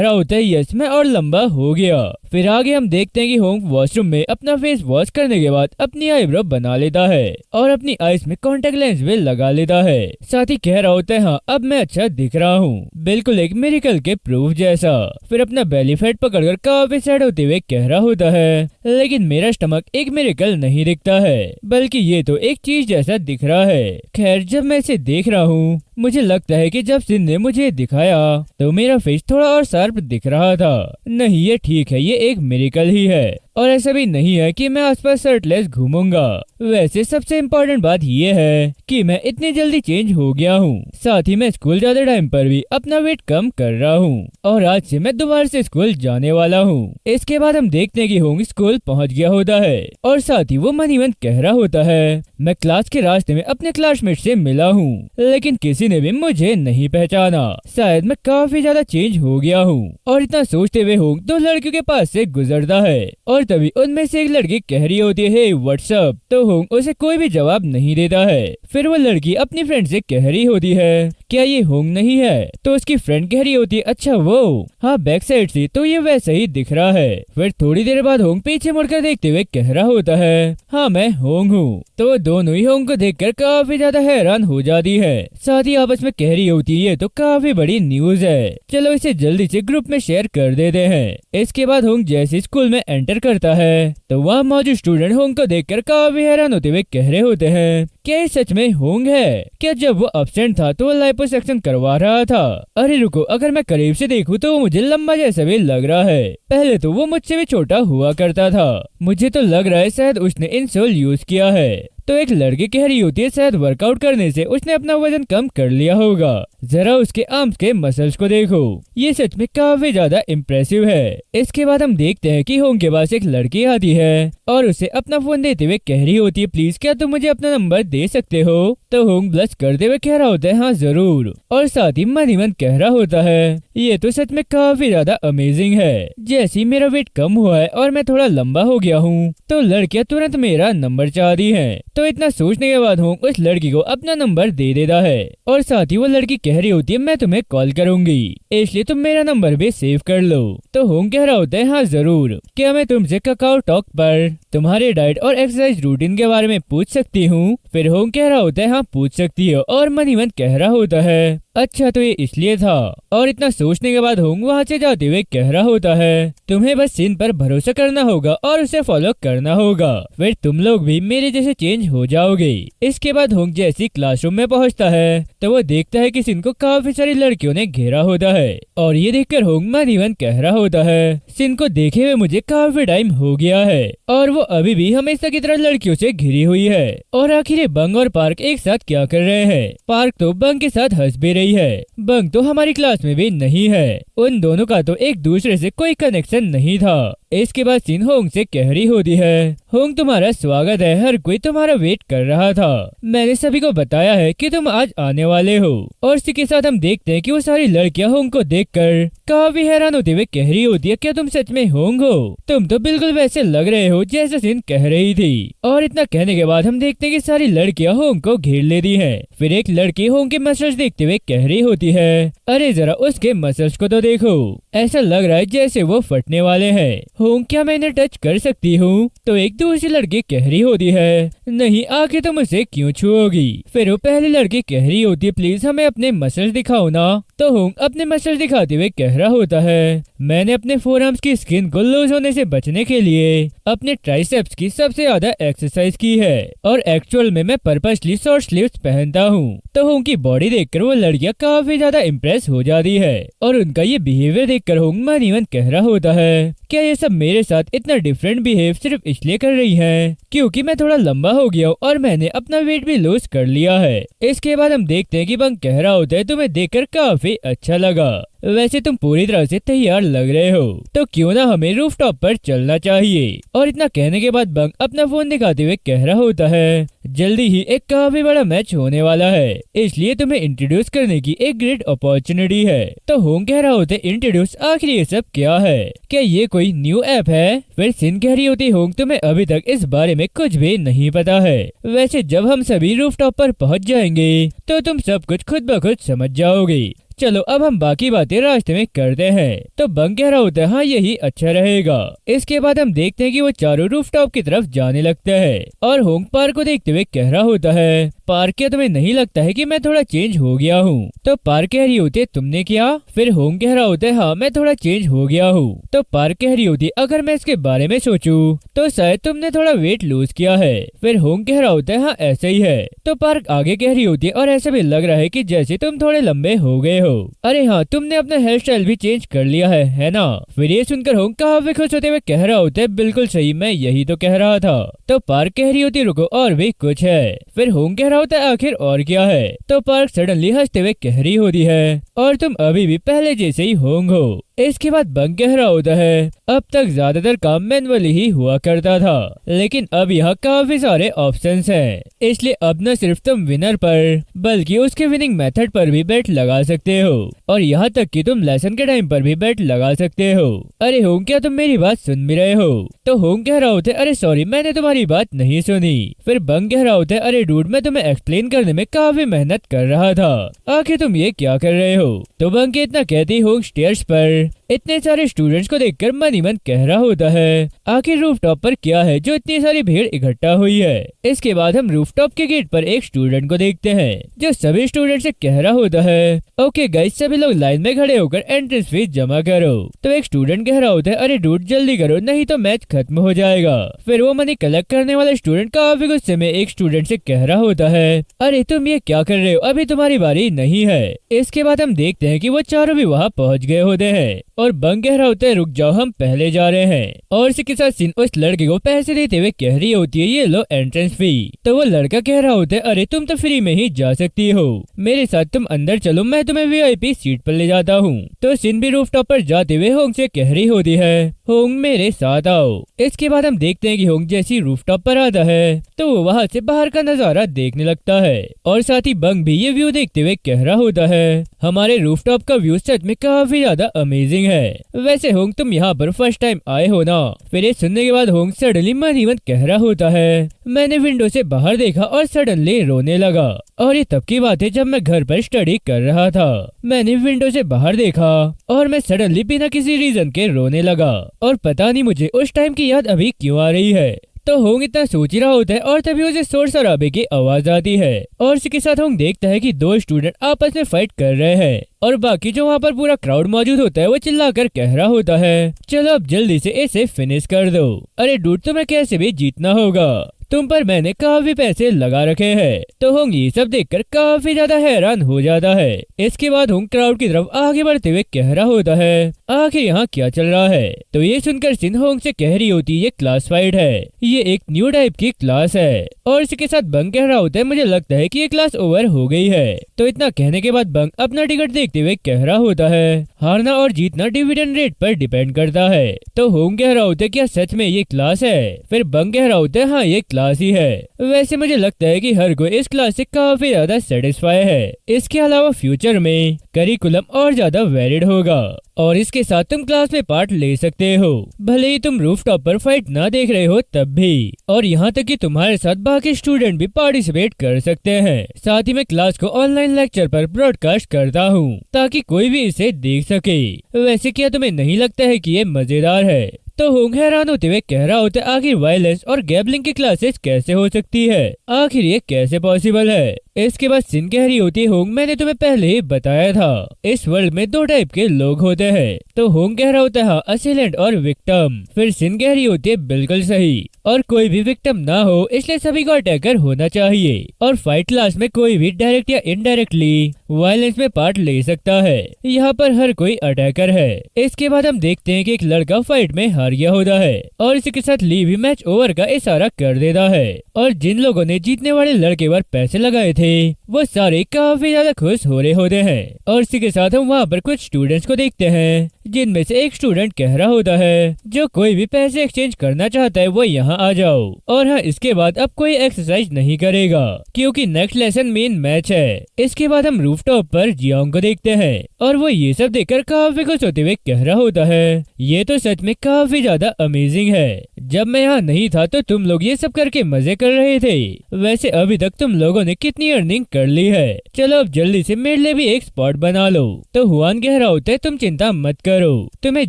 रहा होता है, यस मैं और लंबा हो गया। फिर आगे हम देखते हैं कि होंग वॉशरूम में अपना फेस वॉश करने के बाद अपनी आईब्रो बना लेता है और अपनी आईज में कॉन्टेक्ट लेंस भी लगा लेता है। साथ ही कह रहा होता है, हाँ अब मैं अच्छा दिख रहा हूँ, बिल्कुल एक मिरेकल के प्रूफ जैसा। फिर अपना बेली फैट पकड़कर काफी सैड होते हुए कह रहा होता है, लेकिन मेरा स्टमक एक मिरेकल नहीं दिखता है, बल्कि ये तो एक चीज जैसा दिख रहा है। खैर जब मैं इसे देख रहा हूँ मुझे लगता है कि जब सिन ने मुझे दिखाया तो मेरा फेस थोड़ा और शार्प दिख रहा था। नहीं ये ठीक है, ये एक मिरेकल ही है और ऐसा भी नहीं है कि मैं आसपास शर्टलेस घूमूंगा। वैसे सबसे इम्पोर्टेंट बात ये है कि मैं इतनी जल्दी चेंज हो गया हूँ। साथ ही मैं स्कूल जाते टाइम पर भी अपना वेट कम कर रहा हूँ और आज से मैं दोबारा से स्कूल जाने वाला हूँ। इसके बाद हम देखते हैं कि होंग स्कूल पहुँच गया होता है और साथ ही वो मन ही मन कह रहा होता है, मैं क्लास के रास्ते में अपने क्लासमेट से मिला हूँ लेकिन किसी ने भी मुझे नहीं पहचाना, शायद मैं काफी ज्यादा चेंज हो गया हूँ। और इतना सोचते हुए होंग दो लड़कियों के पास से गुजरता है और तभी उनमें से एक लड़की कह रही होती है, हे व्हाट्सअप। तो होंग उसे कोई भी जवाब नहीं देता है। फिर वो लड़की अपनी फ्रेंड से कह रही होती है, क्या ये होंग नहीं है। तो उसकी फ्रेंड कह रही होती है, अच्छा वो, हाँ बैक साइड से तो ये वैसा ही दिख रहा है। फिर थोड़ी देर बाद होंग पीछे मुड़कर देखते हुए कह रहा होता है, हाँ मैं होंग हूँ। तो वो दोनों ही होंग को देखकर काफी ज्यादा हैरान हो जाती है। साथ ही आपस में कह रही होती है, ये तो काफी बड़ी न्यूज है, चलो इसे जल्दी से ग्रुप में शेयर कर देते हैं। इसके बाद होंग जैसे स्कूल में एंटर करता है तो वहाँ मौजूद स्टूडेंट होंग को देखकर काफी हैरान होते हुए कह रहे होते हैं, क्या ये सच में होंग है। क्या जब वो एब्सेंट था तो वो लाइपोसक्शन करवा रहा था। अरे रुको, अगर मैं करीब से देखूं तो वो मुझे लंबा जैसा भी लग रहा है। पहले तो वो मुझसे भी छोटा हुआ करता था, मुझे तो लग रहा है शायद उसने इंसोल यूज किया है। तो एक लड़की कह रही होती है, शायद वर्कआउट करने से उसने अपना वजन कम कर लिया होगा, जरा उसके आर्म्स के मसल्स को देखो, ये सच में काफी ज्यादा इम्प्रेसिव है। इसके बाद हम देखते हैं कि होंग के पास एक लड़की आती है और उसे अपना फोन देते हुए कह रही होती है, प्लीज क्या तुम मुझे अपना नंबर दे सकते हो। तो होंग ब्लश करते हुए कह रहा होता है, हाँ जरूर। और साथ ही मन ही मन कह रहा होता है, ये तो सच में काफी ज्यादा अमेजिंग है। जैसे ही मेरा वेट कम हुआ है और मैं थोड़ा लंबा हो गया हूँ तो लड़कियां तुरंत मेरा नंबर चाहती हैं। तो इतना सोचने के बाद होंग उस लड़की को अपना नंबर दे देता है और साथ ही वो लड़की कह रही होती है, मैं तुम्हें कॉल करूंगी, इसलिए तुम मेरा नंबर भी सेव कर लो। तो होंग कह रहा होता है, हाँ जरूर। क्या मैं तुमसे काकाओ टॉक पर तुम्हारे डाइट और एक्सरसाइज रूटीन के बारे में पूछ सकती हूँ। फिर होंग कह रहा होता है, हाँ पूछ सकती हो। और मन ही मन कह रहा होता है, अच्छा तो ये इसलिए था। और इतना सोचने के बाद होंग वहाँ से जाते हुए कह रहा होता है, तुम्हें बस सिन पर भरोसा करना होगा और उसे फॉलो करना होगा, फिर तुम लोग भी मेरे जैसे चेंज हो जाओगे। इसके बाद होंग जैसी क्लासरूम में पहुँचता है तो वो देखता है कि सिन को काफी सारी लड़कियों ने घेरा होता है और ये देखकर होंग मन ही मन कह रहा होता है, सिन को देखे हुए मुझे काफी टाइम हो गया है और वो अभी भी हमेशा की तरह लड़कियों से घिरी हुई है। और आखिर ये बंग और पार्क एक साथ क्या कर रहे हैं। पार्क तो बंग के साथ हंस भी रही है, बंग तो हमारी क्लास में भी नहीं है, उन दोनों का तो एक दूसरे से कोई कनेक्शन नहीं था। इसके बाद सिन होंग से कह रही होती है, होंग तुम्हारा स्वागत है, हर कोई तुम्हारा वेट कर रहा था, मैंने सभी को बताया है कि तुम आज आने वाले हो। और इसी के साथ हम देखते हैं कि वो सारी लड़कियां होंग को देखकर काफी हैरान होते हुए कह रही होती है, क्या तुम सच में होंग हो, तुम तो बिल्कुल वैसे लग रहे हो जैसे सिन कह रही थी। और इतना कहने के बाद हम देखते हैं कि सारी लड़कियां होंग को घेर लेती हैं। फिर एक लड़की होंग के मसल्स देखते हुए कह रही होती है, अरे जरा उसके मसल्स को तो देखो, ऐसा लग रहा है जैसे वो फटने वाले हैं। होंग, क्या मैं इन्हें टच कर सकती हूँ? तो एक दूसरी लड़की कह रही होती है, नहीं, आखिर तुम उसे क्यों छुओगी? फिर वो पहली लड़की कह रही होती है, प्लीज हमें अपने मसल्स दिखाओ ना। तो होंग अपने मसल्स दिखाते हुए कह रहा होता है, मैंने अपने फोरआर्म्स की स्किन को लूज होने से बचने के लिए अपने ट्राइसेप्स की सबसे ज्यादा एक्सरसाइज की है और एक्चुअल में मैं पर्पसली शॉर्ट स्लीव्स पहनता हूँ। तो होंग की बॉडी देखकर वो लड़कियां काफी ज्यादा इम्प्रेस हो जाती है और उनका ये बिहेवियर देखकर होंग मन ही मन कह रहा होता है, क्या ये सब मेरे साथ इतना डिफरेंट बिहेव सिर्फ इसलिए कर रही हैं क्योंकि मैं थोड़ा लंबा हो गया हूँ और मैंने अपना वेट भी लूज कर लिया है। इसके बाद हम देखते हैं कि बंग कह रहा होता है, तुम्हें देखकर काफी अच्छा लगा, वैसे तुम पूरी तरह से तैयार लग रहे हो, तो क्यों ना हमें रूफटॉप पर चलना चाहिए। और इतना कहने के बाद बंग अपना फोन दिखाते हुए कह रहा होता है, जल्दी ही एक काफी बड़ा मैच होने वाला है, इसलिए तुम्हें इंट्रोड्यूस करने की एक ग्रेट अपॉर्चुनिटी है। तो होंग कह रहा होता है, इंट्रोड्यूस, आखिर ये सब क्या है? क्या ये कोई न्यू ऐप है? फिर सिन कह रही होती, होंग तुम्हें अभी तक इस बारे में कुछ भी नहीं पता है, वैसे जब हम सभी रूफटॉप पर पहुंच जाएंगे तो तुम सब कुछ खुद ब खुद समझ जाओगे। चलो अब हम बाकी बातें रास्ते में करते हैं। तो बंग कह रहा होता है, हाँ यही अच्छा रहेगा। इसके बाद हम देखते हैं कि वो चारों रूफटॉप की तरफ जाने लगते हैं और होंग पार्क को देखते हुए कह रहा होता है, पार्क, क्या तुम्हें नहीं लगता है कि मैं थोड़ा चेंज हो गया हूँ? तो पार्क कह रही होती है, तुमने क्या? फिर होंग कह रहा होता है, हाँ मैं थोड़ा चेंज हो गया हूँ। तो पार्क कह रही होती है, अगर मैं इसके बारे में सोचूं तो शायद तुमने थोड़ा वेट लूज किया है। फिर होंग कह रहा होता है, हाँ ऐसा ही है। तो पार्क आगे कह रही होती है, और ऐसा भी लग रहा है कि जैसे तुम थोड़े लंबे हो गए हो। अरे हाँ, तुमने अपना हेयर स्टाइल भी चेंज कर लिया है ना? फिर ये सुनकर होंग काफी खुश होते हुए कह रहा होता है, बिल्कुल सही, मैं यही तो कह रहा था। तो पार्क कह रही होती है, रुको, और भी कुछ है। फिर होंग कह रहा होता है, आखिर और क्या है? तो पार्क सडनली हंसते हुए कह रही होती है, और तुम अभी भी पहले जैसे ही होंग हो। इसके बाद बंग कह रहा होता है, अब तक ज्यादातर काम मैनुअली ही हुआ करता था, लेकिन अब यहाँ काफी सारे ऑप्शंस हैं, इसलिए अब न सिर्फ तुम विनर पर बल्कि उसके विनिंग मेथड पर भी बेट लगा सकते हो, और यहाँ तक कि तुम लेसन के टाइम पर भी बेट लगा सकते हो। अरे होंग, क्या तुम मेरी बात सुन भी रहे हो? तो होंग कह रहा होता है, अरे सॉरी, मैंने तुम्हारी बात नहीं सुनी। फिर बंग कह रहा होता है, अरे डूड, मैं तुम्हें एक्सप्लेन करने में काफी मेहनत कर रहा था, आखिर तुम ये क्या कर रहे हो? तो बंग के इतना कहती होंग स्टेयर्स पर इतने सारे स्टूडेंट्स को देखकर मन ही मन कह रहा होता है, आखिर रूफटॉप पर क्या है जो इतनी सारी भीड़ इकट्ठा हुई है। इसके बाद हम रूफटॉप के गेट पर एक स्टूडेंट को देखते हैं जो सभी स्टूडेंट से कह रहा होता है, ओके गाइस, सभी लोग लाइन में खड़े होकर एंट्रेंस फीस जमा करो। तो एक स्टूडेंट कह रहा होता है, अरे डूड जल्दी करो, नहीं तो मैच खत्म हो जाएगा। फिर वो मनी कलेक्ट करने वाला स्टूडेंट काफी गुस्से में एक स्टूडेंट से कह रहा होता है, अरे तुम ये क्या कर रहे हो, अभी तुम्हारी बारी नहीं है। इसके बाद हम देखते हैं कि वो चारों भी वहाँ पहुँच गए होते हैं और बंग कह रहा होता है, रुक जाओ, हम पहले जा रहे हैं। और इसी के साथ सिन उस लड़के को पैसे देते हुए कह रही होती है, ये लो एंट्रेंस फी। तो वो लड़का कह रहा होता है, अरे तुम तो फ्री में ही जा सकती हो, मेरे साथ तुम अंदर चलो, मैं तुम्हें वीआईपी सीट पर ले जाता हूँ। तो सिन भी रूफटॉप पर जाते हुए होंग से कह रही होती है, होंग मेरे साथ आओ। इसके बाद हम देखते हैं कि होंग जैसी रूफटॉप पर आता है तो वो वहाँ से बाहर का नजारा देखने लगता है, और साथ ही बंग भी ये व्यू देखते हुए कह रहा होता है, हमारे रूफटॉप का व्यू सच में काफी ज्यादा अमेजिंग है। वैसे होंग, तुम यहाँ पर फर्स्ट टाइम आए हो ना? फिर ये सुनने के बाद होंग सडनली मन ही मन कह रहा होता है, मैंने विंडो से बाहर देखा और सडनली रोने लगा, और ये तब की बात है जब मैं घर पर स्टडी कर रहा था। मैंने विंडो से बाहर देखा और मैं सडनली बिना किसी रीजन के रोने लगा, और पता नहीं मुझे उस टाइम की याद अभी क्यों आ रही है। तो होंग इतना सोच ही रहा होता है और तभी उसे शोर शराबे की आवाज आती है, और इसी के साथ होंग देखता है कि दो स्टूडेंट आपस में फाइट कर रहे हैं, और बाकी जो वहाँ पर पूरा क्राउड मौजूद होता है वो चिल्लाकर कह रहा होता है, चलो अब जल्दी से इसे फिनिश कर दो। अरे डूड, तुम्हें कैसे भी जीतना होगा, तुम पर मैंने काफी पैसे लगा रखे हैं। तो होंग ये सब देखकर काफी ज्यादा हैरान हो जाता है। इसके बाद होंग क्राउड की तरफ आगे बढ़ते हुए कह रहा होता है, आखिर यहाँ क्या चल रहा है? तो ये सुनकर सिन होंग से कह रही होती है, ये क्लास फाइट है, ये एक न्यू टाइप की क्लास है। और इसके साथ बंग कह रहा होता है, मुझे लगता है कि ये क्लास ओवर हो गई है। तो इतना कहने के बाद बंग अपना टिकट देखते हुए कह रहा होता है, हारना और जीतना डिविडेंड रेट पर डिपेंड करता है। तो होंग कह रहा होता है, क्या सच में ये क्लास है? फिर बंग कह रहा होता है, हाँ ये क्लास ही है। वैसे मुझे लगता है कि हर कोई इस क्लास से काफी ज्यादा सेटिस्फाई है। इसके अलावा फ्यूचर में करिकुलम और ज्यादा वैलिड होगा। और इसके इसके साथ तुम क्लास में पार्ट ले सकते हो, भले ही तुम रूफटॉप पर फाइट ना देख रहे हो तब भी। और यहाँ तक कि तुम्हारे साथ बाकी स्टूडेंट भी पार्टिसिपेट कर सकते हैं। साथ ही मैं क्लास को ऑनलाइन लेक्चर पर ब्रॉडकास्ट करता हूँ ताकि कोई भी इसे देख सके। वैसे क्या तुम्हें नहीं लगता है कि ये मजेदार है? तो होंग हैरान होते हुए कह रहा होता आखिर वायलेंस और गैम्बलिंग की क्लासेस कैसे हो सकती है, आखिर ये कैसे पॉसिबल है। इसके बाद सिन कह रही होती होंग मैंने तुम्हें पहले ही बताया था, इस वर्ल्ड में 2 टाइप के लोग होते हैं। तो होंग कह रहा होता है असिलेंट और विक्टिम। फिर सिन कह रही होती है बिल्कुल सही, और कोई भी विक्टिम ना हो इसलिए सभी को अटैकर होना चाहिए। और फाइट क्लास में कोई भी डायरेक्ट या इनडायरेक्टली वायलेंस में पार्ट ले सकता है। यहाँ पर हर कोई अटैकर है। इसके बाद हम देखते हैं कि एक लड़का फाइट में हार गया होता है और इसी के साथ ली भी मैच ओवर का इशारा कर देता है। और जिन लोगों ने जीतने वाले लड़के पर पैसे लगाए थे वो सारे काफी ज्यादा खुश हो रहे होते हैं। और इसी के साथ हम वहाँ पर कुछ स्टूडेंट्स को देखते हैं जिनमें से एक स्टूडेंट कह रहा होता है जो कोई भी पैसे एक्सचेंज करना चाहता है वो यहाँ आ जाओ। और हाँ, इसके बाद अब कोई एक्सरसाइज नहीं करेगा क्योंकि नेक्स्ट लेसन मेन मैच है। इसके बाद हम रूफटॉप पर जियांग को देखते हैं और वो ये सब देखकर काफी खुश होते हुए कह रहा होता है ये तो सच में काफी ज्यादा अमेजिंग है। जब मैं यहाँ नहीं था तो तुम लोग ये सब करके मजे कर रहे थे। वैसे अभी तक तुम लोगों ने कितनी अर्निंग कर ली है, चलो अब जल्दी से मेरे लिए भी एक स्पॉट बना लो। तो हुआन कह रहा होता है तुम चिंता मत करो, तुम्हें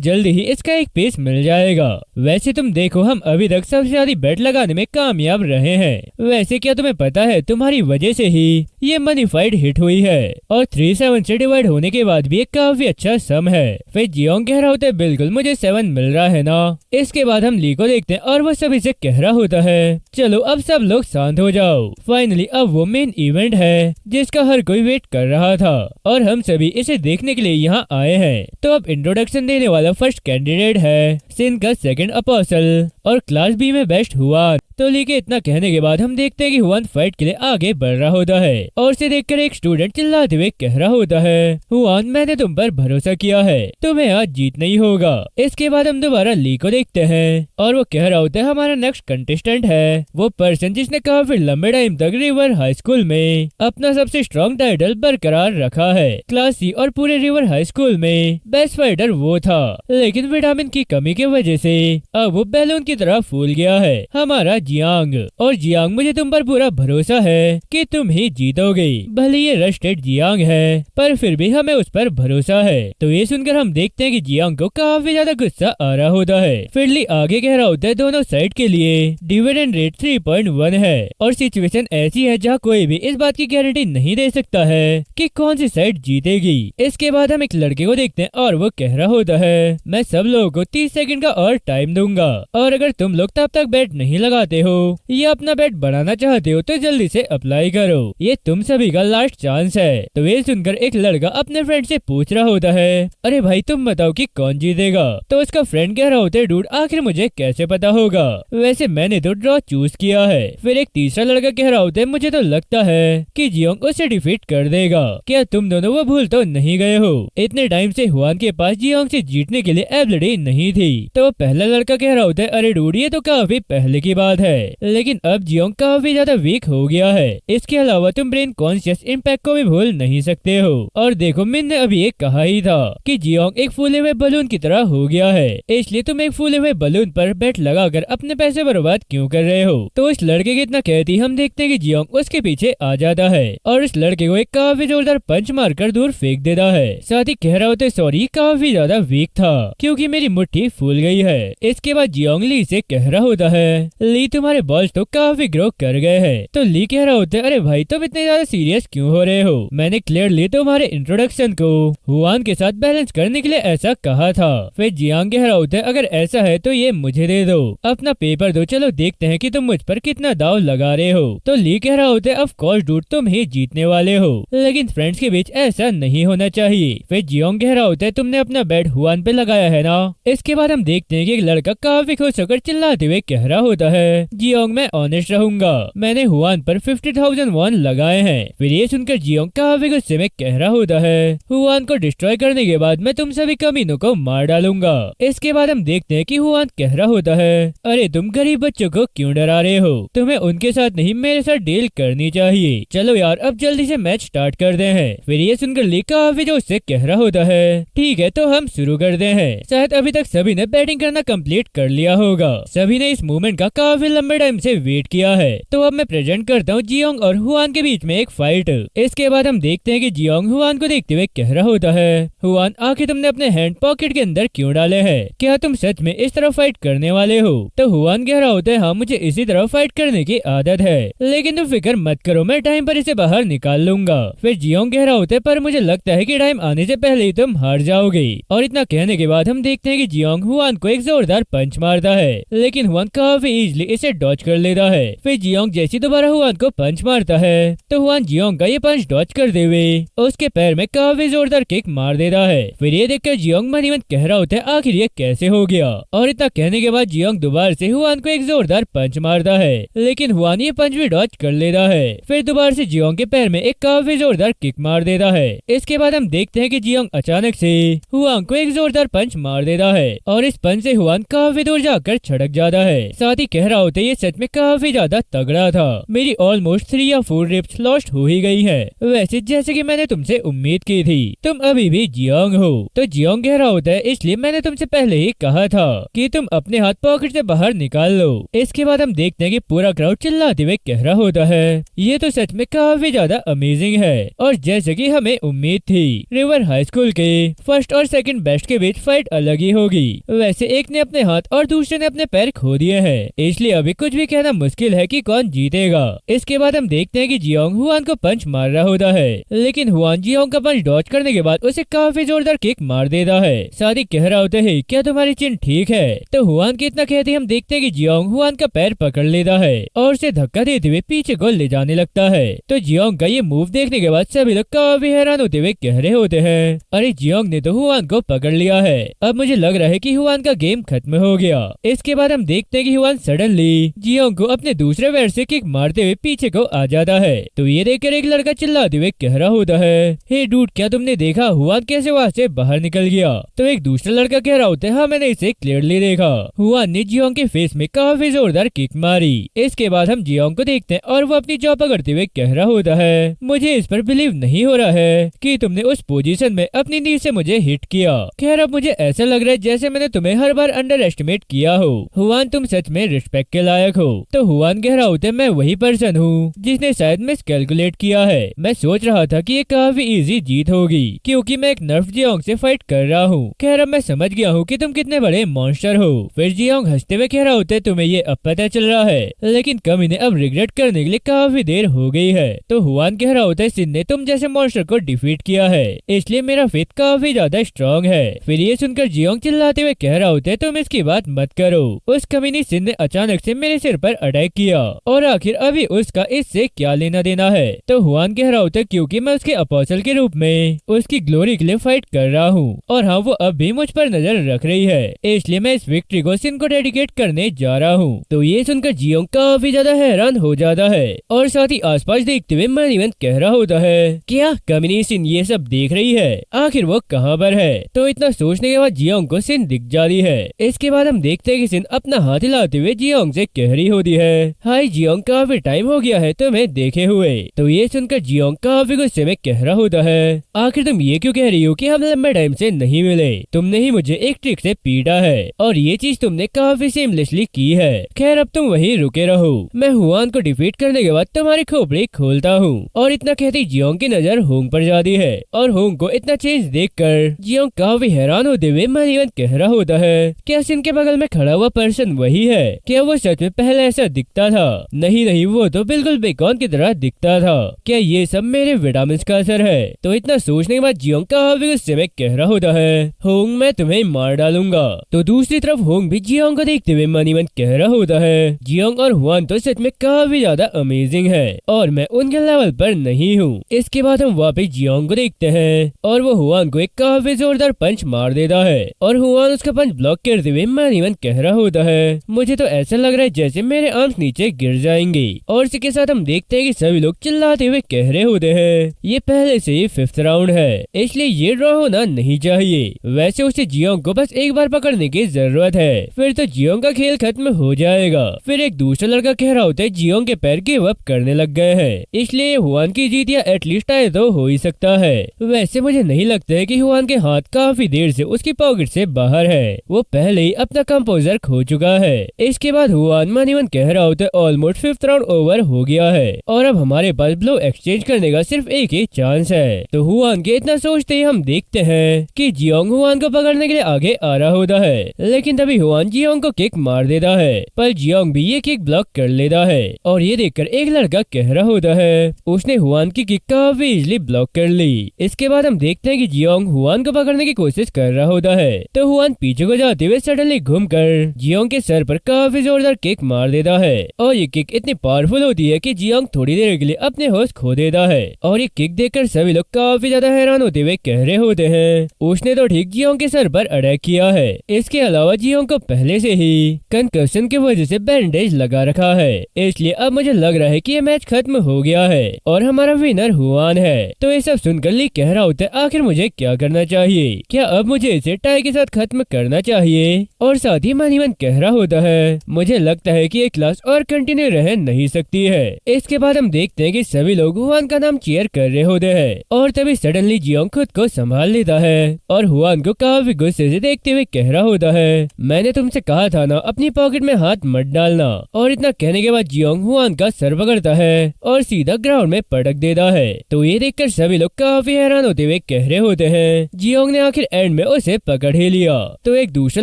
जल्दी ही इसका एक पीस मिल जाएगा। वैसे तुम देखो हम अभी तक सबसे ज्यादा बेट लगाने में कामयाब रहे हैं। वैसे क्या तुम्हें पता है तुम्हारी वजह से ही ये मनी फाइट हिट हुई है और 3-7 से डिवाइड होने के बाद भी एक काफी अच्छा सम है। फिर जियोंग कह रहा होता है बिल्कुल मुझे 7 मिल रहा है ना। इसके बाद हम ली को देखते हैं और वो सभी से कह रहा होता है चलो अब सब लोग शांत हो जाओ। फाइनली अब वो मेन इवेंट है जिसका हर कोई वेट कर रहा था और हम सभी इसे देखने के लिए यहाँ आए हैं। तो अब इंट्रोडक्शन देने वाला फर्स्ट कैंडिडेट है सिन का सेकंड अपोस्टल और क्लास बी में बेस्ट हुआ। तो ली के इतना कहने के बाद हम देखते हैं कि हुआन फाइट के लिए आगे बढ़ रहा होता है और उसे देखकर एक स्टूडेंट चिल्लाते हुए कह रहा होता है हुआन मैंने तुम पर भरोसा किया है, तुम्हें आज जीतना ही होगा। इसके बाद हम दोबारा ली को देखते हैं और वो कह रहा होता है हमारा नेक्स्ट कंटेस्टेंट है वो पर्सन जिसने काफी लंबे टाइम तक रिवर हाई स्कूल में अपना सबसे स्ट्रॉन्ग टाइटल बरकरार रखा है। क्लास सी और पूरे रिवर हाई स्कूल में बेस्ट फाइटर वो था, लेकिन विटामिन की कमी की वजह से अब वो बैलून की तरह फूल गया है। हमारा जियांग। और जियांग मुझे तुम पर पूरा भरोसा है कि तुम ही जीतोगे। भले ये रस्टेड जियांग है पर फिर भी हमें उस पर भरोसा है। तो ये सुनकर हम देखते हैं कि जियांग को काफी ज्यादा गुस्सा आ रहा होता है। फिर ली आगे कह रहा होता है दोनों साइड के लिए डिविडेंड रेट 3.1 है और सिचुएशन ऐसी है जहाँ कोई भी इस बात की गारंटी नहीं दे सकता है कि कौन सी साइड जीतेगी। इसके बाद हम एक लड़के को देखते हैं और वो कह रहा होता है मैं सब लोगों को 30 सेकंड का और टाइम दूंगा और अगर तुम लोग तब तक बैट नहीं लगाते हो या अपना बैट बढ़ाना चाहते हो तो जल्दी से अप्लाई करो, ये तुम सभी का लास्ट चांस है। तो ये सुनकर एक लड़का अपने फ्रेंड से पूछ रहा होता है अरे भाई तुम बताओ कि कौन जीतेगा। तो उसका फ्रेंड कह रहा होता है डूड आखिर मुझे कैसे पता होगा, वैसे मैंने तो ड्रॉ चूज किया है। फिर एक तीसरा लड़का कह रहा होता है मुझे तो लगता है कि जियोंग उसे डिफीट कर देगा, क्या तुम दोनों वो भूल तो नहीं गए हो, इतने टाइम से हुआन के पास जियोंग से जीतने के लिए एबिलिटी नहीं थी। तो पहला लड़का कह रहा होता है अरे डूड ये तो काफी पहले की बात है, लेकिन अब जियोंग काफी ज्यादा वीक हो गया है। इसके अलावा तुम ब्रेन कॉन्शियस इम्पैक्ट को भी भूल नहीं सकते हो। और देखो मिन ने अभी एक कहा ही था कि जियोंग एक फूले हुए बलून की तरह हो गया है, इसलिए तुम एक फूले हुए बलून पर बेट लगाकर अपने पैसे बर्बाद क्यों कर रहे हो। तो इस लड़के की इतना कहती हम देखते हैं कि जियोंग उसके पीछे आ जाता है और इस लड़के को एक काफी जोरदार पंच मारकर दूर फेंक देता है। साथ ही कह रहा होता है सॉरी काफी ज्यादा वीक था क्योंकि मेरी मुट्ठी फूल गई है। इसके बाद जियोंग ली से कह रहा होता है ली तुम्हारे बॉल्स तो काफी ग्रो कर गए हैं। तो ली कह रहा होता है अरे भाई तुम इतने ज्यादा सीरियस क्यों हो रहे हो, मैंने क्लियरली तुम्हारे इंट्रोडक्शन को हुआन के साथ बैलेंस करने के लिए ऐसा कहा था। फिर जियांग कह रहा होता है अगर ऐसा है तो ये मुझे दे दो, अपना पेपर दो, चलो देखते हैं कि तुम मुझ पर कितना दाव लगा रहे हो। तो ली कह रहा होता है ऑफ कोर्स डूड तुम ही जीतने वाले हो, लेकिन फ्रेंड्स के बीच ऐसा नहीं होना चाहिए। फिर जियोंग कह रहा होता है तुमने अपना बेट हुआन पे लगाया है ना। इसके बाद हम देखते हैं कि एक लड़का काफी खुश होकर चिल्लाते हुए कह रहा होता है जियोंग मैं ऑनेस्ट रहूंगा, मैंने हुआन पर 50,000 वॉन लगाए हैं। फिर ये सुनकर जियोंग काफी गुस्से में कह रहा होता है, हुआन को डिस्ट्रॉय करने के बाद मैं तुम सभी कमीनों को मार डालूंगा। इसके बाद हम देखते हैं कि हुआन कह रहा होता है, अरे तुम गरीब बच्चों को क्यों डरा रहे हो, तुम्हें उनके साथ नहीं मेरे साथ डील करनी चाहिए। चलो यार अब जल्दी से मैच स्टार्ट करते हैं। फिर ये सुनकर ली काफी जोश से कह रहा होता है, ठीक है तो हम शुरू करते हैं। शायद अभी तक सभी ने बैटिंग करना कंप्लीट कर लिया होगा, सभी ने इस मूवमेंट का काफी लंबे टाइम से वेट किया है। तो अब मैं प्रेजेंट करता हूँ जियोंग और हुआन के बीच में एक फाइट। इसके बाद हम देखते हैं कि जियोंग हुआन को देखते हुए कह रहा होता है, हुआन आखिर तुमने अपने हैंड पॉकेट के अंदर क्यों डाले हैं, क्या तुम सच में इस तरह फाइट करने वाले हो। तो हुआन कह रहा होता है, हाँ मुझे इसी तरह फाइट करने की आदत है, लेकिन तुम फिक्र मत करो, मैं टाइम पर इसे बाहर निकाल लूंगा। फिर जियोंग कह रहा होता है, पर मुझे लगता है कि टाइम आने से पहले ही तुम हार जाओगे। और इतना कहने के बाद हम देखते हैं कि जियोंग हुआन को एक जोरदार पंच मारता है, लेकिन हुआन काफी इजीली इसे डॉज कर लेता है। फिर जियोंग जैसे दोबारा हुआन को पंच मारता है तो हुआन जियोंग का ये पंच डॉज करते हुए उसके पैर में काफी जोरदार किक मार देता है। फिर ये देखकर जियोंग मन ही मन कह रहा होता है, आखिर ये कैसे हो गया। और इतना कहने के बाद जियोंग दोबारा से हुआन को एक जोरदार पंच मारता है, लेकिन हुआन ये पंच भी डॉज कर लेता है। फिर दोबारा से जियोंग के पैर में एक काफी जोरदार किक मार देता है। इसके बाद हम देखते हैं कि जियोंग अचानक से हुआन को एक जोरदार पंच मार देता है और इस पंच से हुआन काफी दूर जाकर छटक जाता है। साथ ही कह रहा होता है, ये सच में काफी ज्यादा तगड़ा था, मेरी ऑलमोस्ट 3 या 4 रिब्स लॉस्ट हो ही गई है, वैसे जैसे कि मैंने तुमसे उम्मीद की थी, तुम अभी भी जियोंग हो। तो जियोंग कह रहा होता है, इसलिए मैंने तुमसे पहले ही कहा था कि तुम अपने हाथ पॉकेट से बाहर निकाल लो। इसके बाद हम देखते हैं कि पूरा क्राउड चिल्लाते हुए कह रहा होता है, ये तो सच में काफी ज्यादा अमेजिंग है और जैसे कि हमें उम्मीद थी, रिवर हाई स्कूल के फर्स्ट और सेकंड बेस्ट के बीच फाइट अलग ही होगी। वैसे एक ने अपने हाथ और दूसरे ने अपने पैर खो दिए हैं, इसलिए अभी कुछ भी कहना मुश्किल है कि कौन जीतेगा। इसके बाद हम देखते हैं कि जियोंग हुआन को पंच मार रहा होता है, लेकिन हुआन जियोंग का पंच डॉज करने के बाद उसे काफी जोरदार किक मार देता है। साथ ही कह रहा होता है, क्या तुम्हारी चिन ठीक है। तो हुआन के इतना कहते हम देखते हैं कि जियोंग हुआन का पैर पकड़ लेता है और उसे धक्का देते हुए पीछे को ले जाने लगता है। तो जियोंग का ये मूव देखने के बाद सभी लोग काफी हैरान होते हुए कह रहे होते हैं, अरे जियोंग ने तो हुआन को पकड़ लिया है, अब मुझे लग रहा है कि हुआन का गेम खत्म हो गया। इसके बाद हम देखते हैं कि हुआन सडनली जियोंग को अपने दूसरे पैर से किक मारते हुए पीछे को आ जाता है। तो ये देखकर एक लड़का चिल्लाते हुए कह रहा होता है, हे डूड क्या तुमने देखा हुआन कैसे वहाँ से बाहर निकल गया। तो एक दूसरा लड़का कह रहा होता है, हाँ मैंने इसे क्लियरली देखा, हुआन ने जियोंग के फेस में काफी जोरदार किक मारी। इसके बाद हम जियोंग को देखते हैं और वो अपनी जॉ पकड़ते हुए कह रहा होता है, मुझे इस पर बिलीव नहीं हो रहा है कि तुमने उस पोजीशन में अपनी नी से मुझे हिट किया। खैर अब मुझे ऐसा लग रहा है जैसे मैंने तुम्हें हर बार अंडर एस्टिमेट किया हो। हुआन तुम सच में रिस्पेक्ट के लायक हो। तो हुआन कह रहा होता है, मैं वही पर्सन हूँ जिसने शायद मिस कैलकुलेट किया है, मैं सोच रहा था कि ये काफी इजी जीत होगी क्योंकि मैं एक नर्फ जियोंग से फाइट कर रहा हूँ। खैर अब मैं समझ गया हूँ कि तुम कितने बड़े मॉन्स्टर हो। फिर जियोंग हंसते हुए कह रहा होता है, तुम्हें ये अब पता चल रहा है, लेकिन कम इन्हें अब रिग्रेट करने के लिए काफी देर हो गई है। तो हुआन कह रहा होता है, सिन ने तुम जैसे मॉन्स्टर को डिफीट किया है, इसलिए मेरा फेथ काफी ज्यादा स्ट्रॉन्ग है। फिर ये सुनकर जियोंग चिल्लाते हुए कह रहा होता है, तुम इसकी बात मत करो, उस कमीनी सिन ने अचानक से मेरे सिर पर अटैक किया और आखिर अभी उसका इससे क्या लेना देना है। तो हुआन कह रहा होता है, क्योंकि मैं उसके अपोस्टल के रूप में उसकी ग्लोरी के लिए फाइट कर रहा हूँ और हाँ वो अब भी मुझ पर नजर रख रही है, इसलिए मैं इस विक्ट्री को सिन को डेडिकेट करने जा रहा हूँ। तो ये सुनकर जियोंग काफी ज्यादा हैरान हो जाता है और साथ ही आसपास देखते हुए मन ही मन कह रहा होता है, क्या कमीनी सिन ये सब देख रही है, आखिर वो कहाँ पर है। तो इतना सोचने के बाद जियोंग को सिन दिख जाती है। इसके बाद हम देखते हैं कि सिन अपना हाथ हिलाते हुए जियोंग से कह रही होती है, हाय जियोंग काफी टाइम हो गया है तुम्हें देखे हुए। तो ये सुनकर जियोंग काफी गुस्से में कह रहा होता है, आखिर तुम ये क्यों कह रही हो कि हम लंबे टाइम से नहीं मिले, तुमने ही मुझे एक ट्रिक से पीटा है और ये चीज तुमने काफी सेमलेसली की है। खैर अब तुम वहीं रुके रहो, मैं हुआन को डिफीट करने के बाद तुम्हारी खोपड़ी खोलता हूँ। और इतना कहती जियोंग की नजर होंग पर जाती है और होंग को इतना चेंज देखकर जियोंग काफी हैरान होते हुए मन ही मन कह रहा होता है, क्या सिन के बगल में खड़ा हुआ पर्सन वही है, क्या वो सच में पहले ऐसा दिखता था। नहीं नहीं, वो तो बिल्कुल बेकॉन की तरह दिखता था, क्या ये सब मेरे विटामिन का असर है। तो इतना सोचने के बाद जियोंग काफी गुस्से में कह रहा होता है, होंग मैं तुम्हें मार डालूंगा। तो दूसरी तरफ होंग भी जियोंग को देखते हुए मन ही मन कह रहा होता है, जियोंग और हुआन तो सच में काफी ज्यादा अमेजिंग है और मैं उनके लेवल पर नहीं हूँ। इसके बाद हम वापस जियोंग को देखते हैं और वो हुआन को एक काफी जोरदार पंच मार देता है और हुआन उसका पंच ब्लॉक करते हुए मन ही मन कह रहा होता है, मुझे तो ऐसा लग रहा है जैसे मेरे आर्म्स नीचे गिर जाएंगे। और इसी के साथ हम देखते हैं कि सभी लोग चिल्लाते हुए कह रहे होते हैं ये पहले से ही 5th राउंड है, इसलिए ये ड्रॉ होना नहीं चाहिए। वैसे उसे जियोंग को बस एक बार पकड़ने की जरूरत है, फिर तो जियोंग का खेल खत्म हो जाएगा। फिर एक दूसरा लड़का कह रहा होता है जियोंग के पैर गिव अप करने लग गए हैं, इसलिए हुआन की जीत या एटलीस्ट आए तो हो ही सकता है। वैसे मुझे नहीं लगता है कि हुआन के हाथ काफी देर से उसकी पॉकेट से बाहर है, वो पहले ही अपना कंपोजर खो चुका है। इसके बाद हुआन मनीवन कह रहा होता है ऑलमोस्ट 5th राउंड ओवर हो गया है और अब हमारे पास ब्लो एक्सचेंज करने का सिर्फ एक ही चांस है। तो हुआन के इतना सोचते ही हम देखते हैं कि जियोंग हुआन को पकड़ने के लिए आगे आ रहा होता है, लेकिन तभी हुआन जियोंग को किक मार देता है, पर जियोंग भी ये किक ब्लॉक कर लेता है। और ये देखकर एक लड़का कह रहा होता है उसने हुआन की किक काफी इजीली ब्लॉक कर ली। इसके बाद हम देखते हैं कि जियोंग हुआन को पकड़ने की कोशिश कर रहा होता है, तो हुआन पीछे को जाते हुए सडनली घूमकर जियोंग के सर पर काफी जोरदार किक मार देता है। और ये किक इतनी पावरफुल होती है कि जियोंग थोड़ी देर के लिए अपने होश खो देता है। और ये किक देखकर सभी लोग काफी ज्यादा हैरान होते हुए कह रहे होते हैं उसने तो ठीक जियोंग के सर पर अटैक किया है। इसके अलावा जियोंग को पहले से ही कंकशन की वजह से बैंडेज लगा रखा है, इसलिए अब मुझे लग रहा है कि ये मैच खत्म हो गया है और हमारा विनर हुआन है। तो ये सब सुनकर ली कह रहा होता है आखिर मुझे क्या करना चाहिए, क्या अब मुझे इसे टाई के साथ खत्म करना चाहिए। और साथ ही मनीवन कह रहा होता है मुझे लगता है कि ये क्लास और कंटिन्यू रह नहीं सकती है। इसके बाद हम देखते हैं कि सभी लोग हुआन का नाम चीयर कर रहे होते हैं और तभी सडनली जियोंग खुद को संभाल लेता है और हुआन को काफी गुस्से से देखते हुए कह रहा होता है मैंने तुमसे कहा था ना अपनी पॉकेट में हाथ मत डालना। और इतना कहने के बाद जियोंग हुआन का सर पकड़ता है और सीधा ग्राउंड में पटक देता है। तो ये देखकर सभी लोग काफी हैरान होते हुए कह रहे होते हैं जियोंग ने आखिर एंड में उसे पकड़ ही लिया। तो एक दूसरा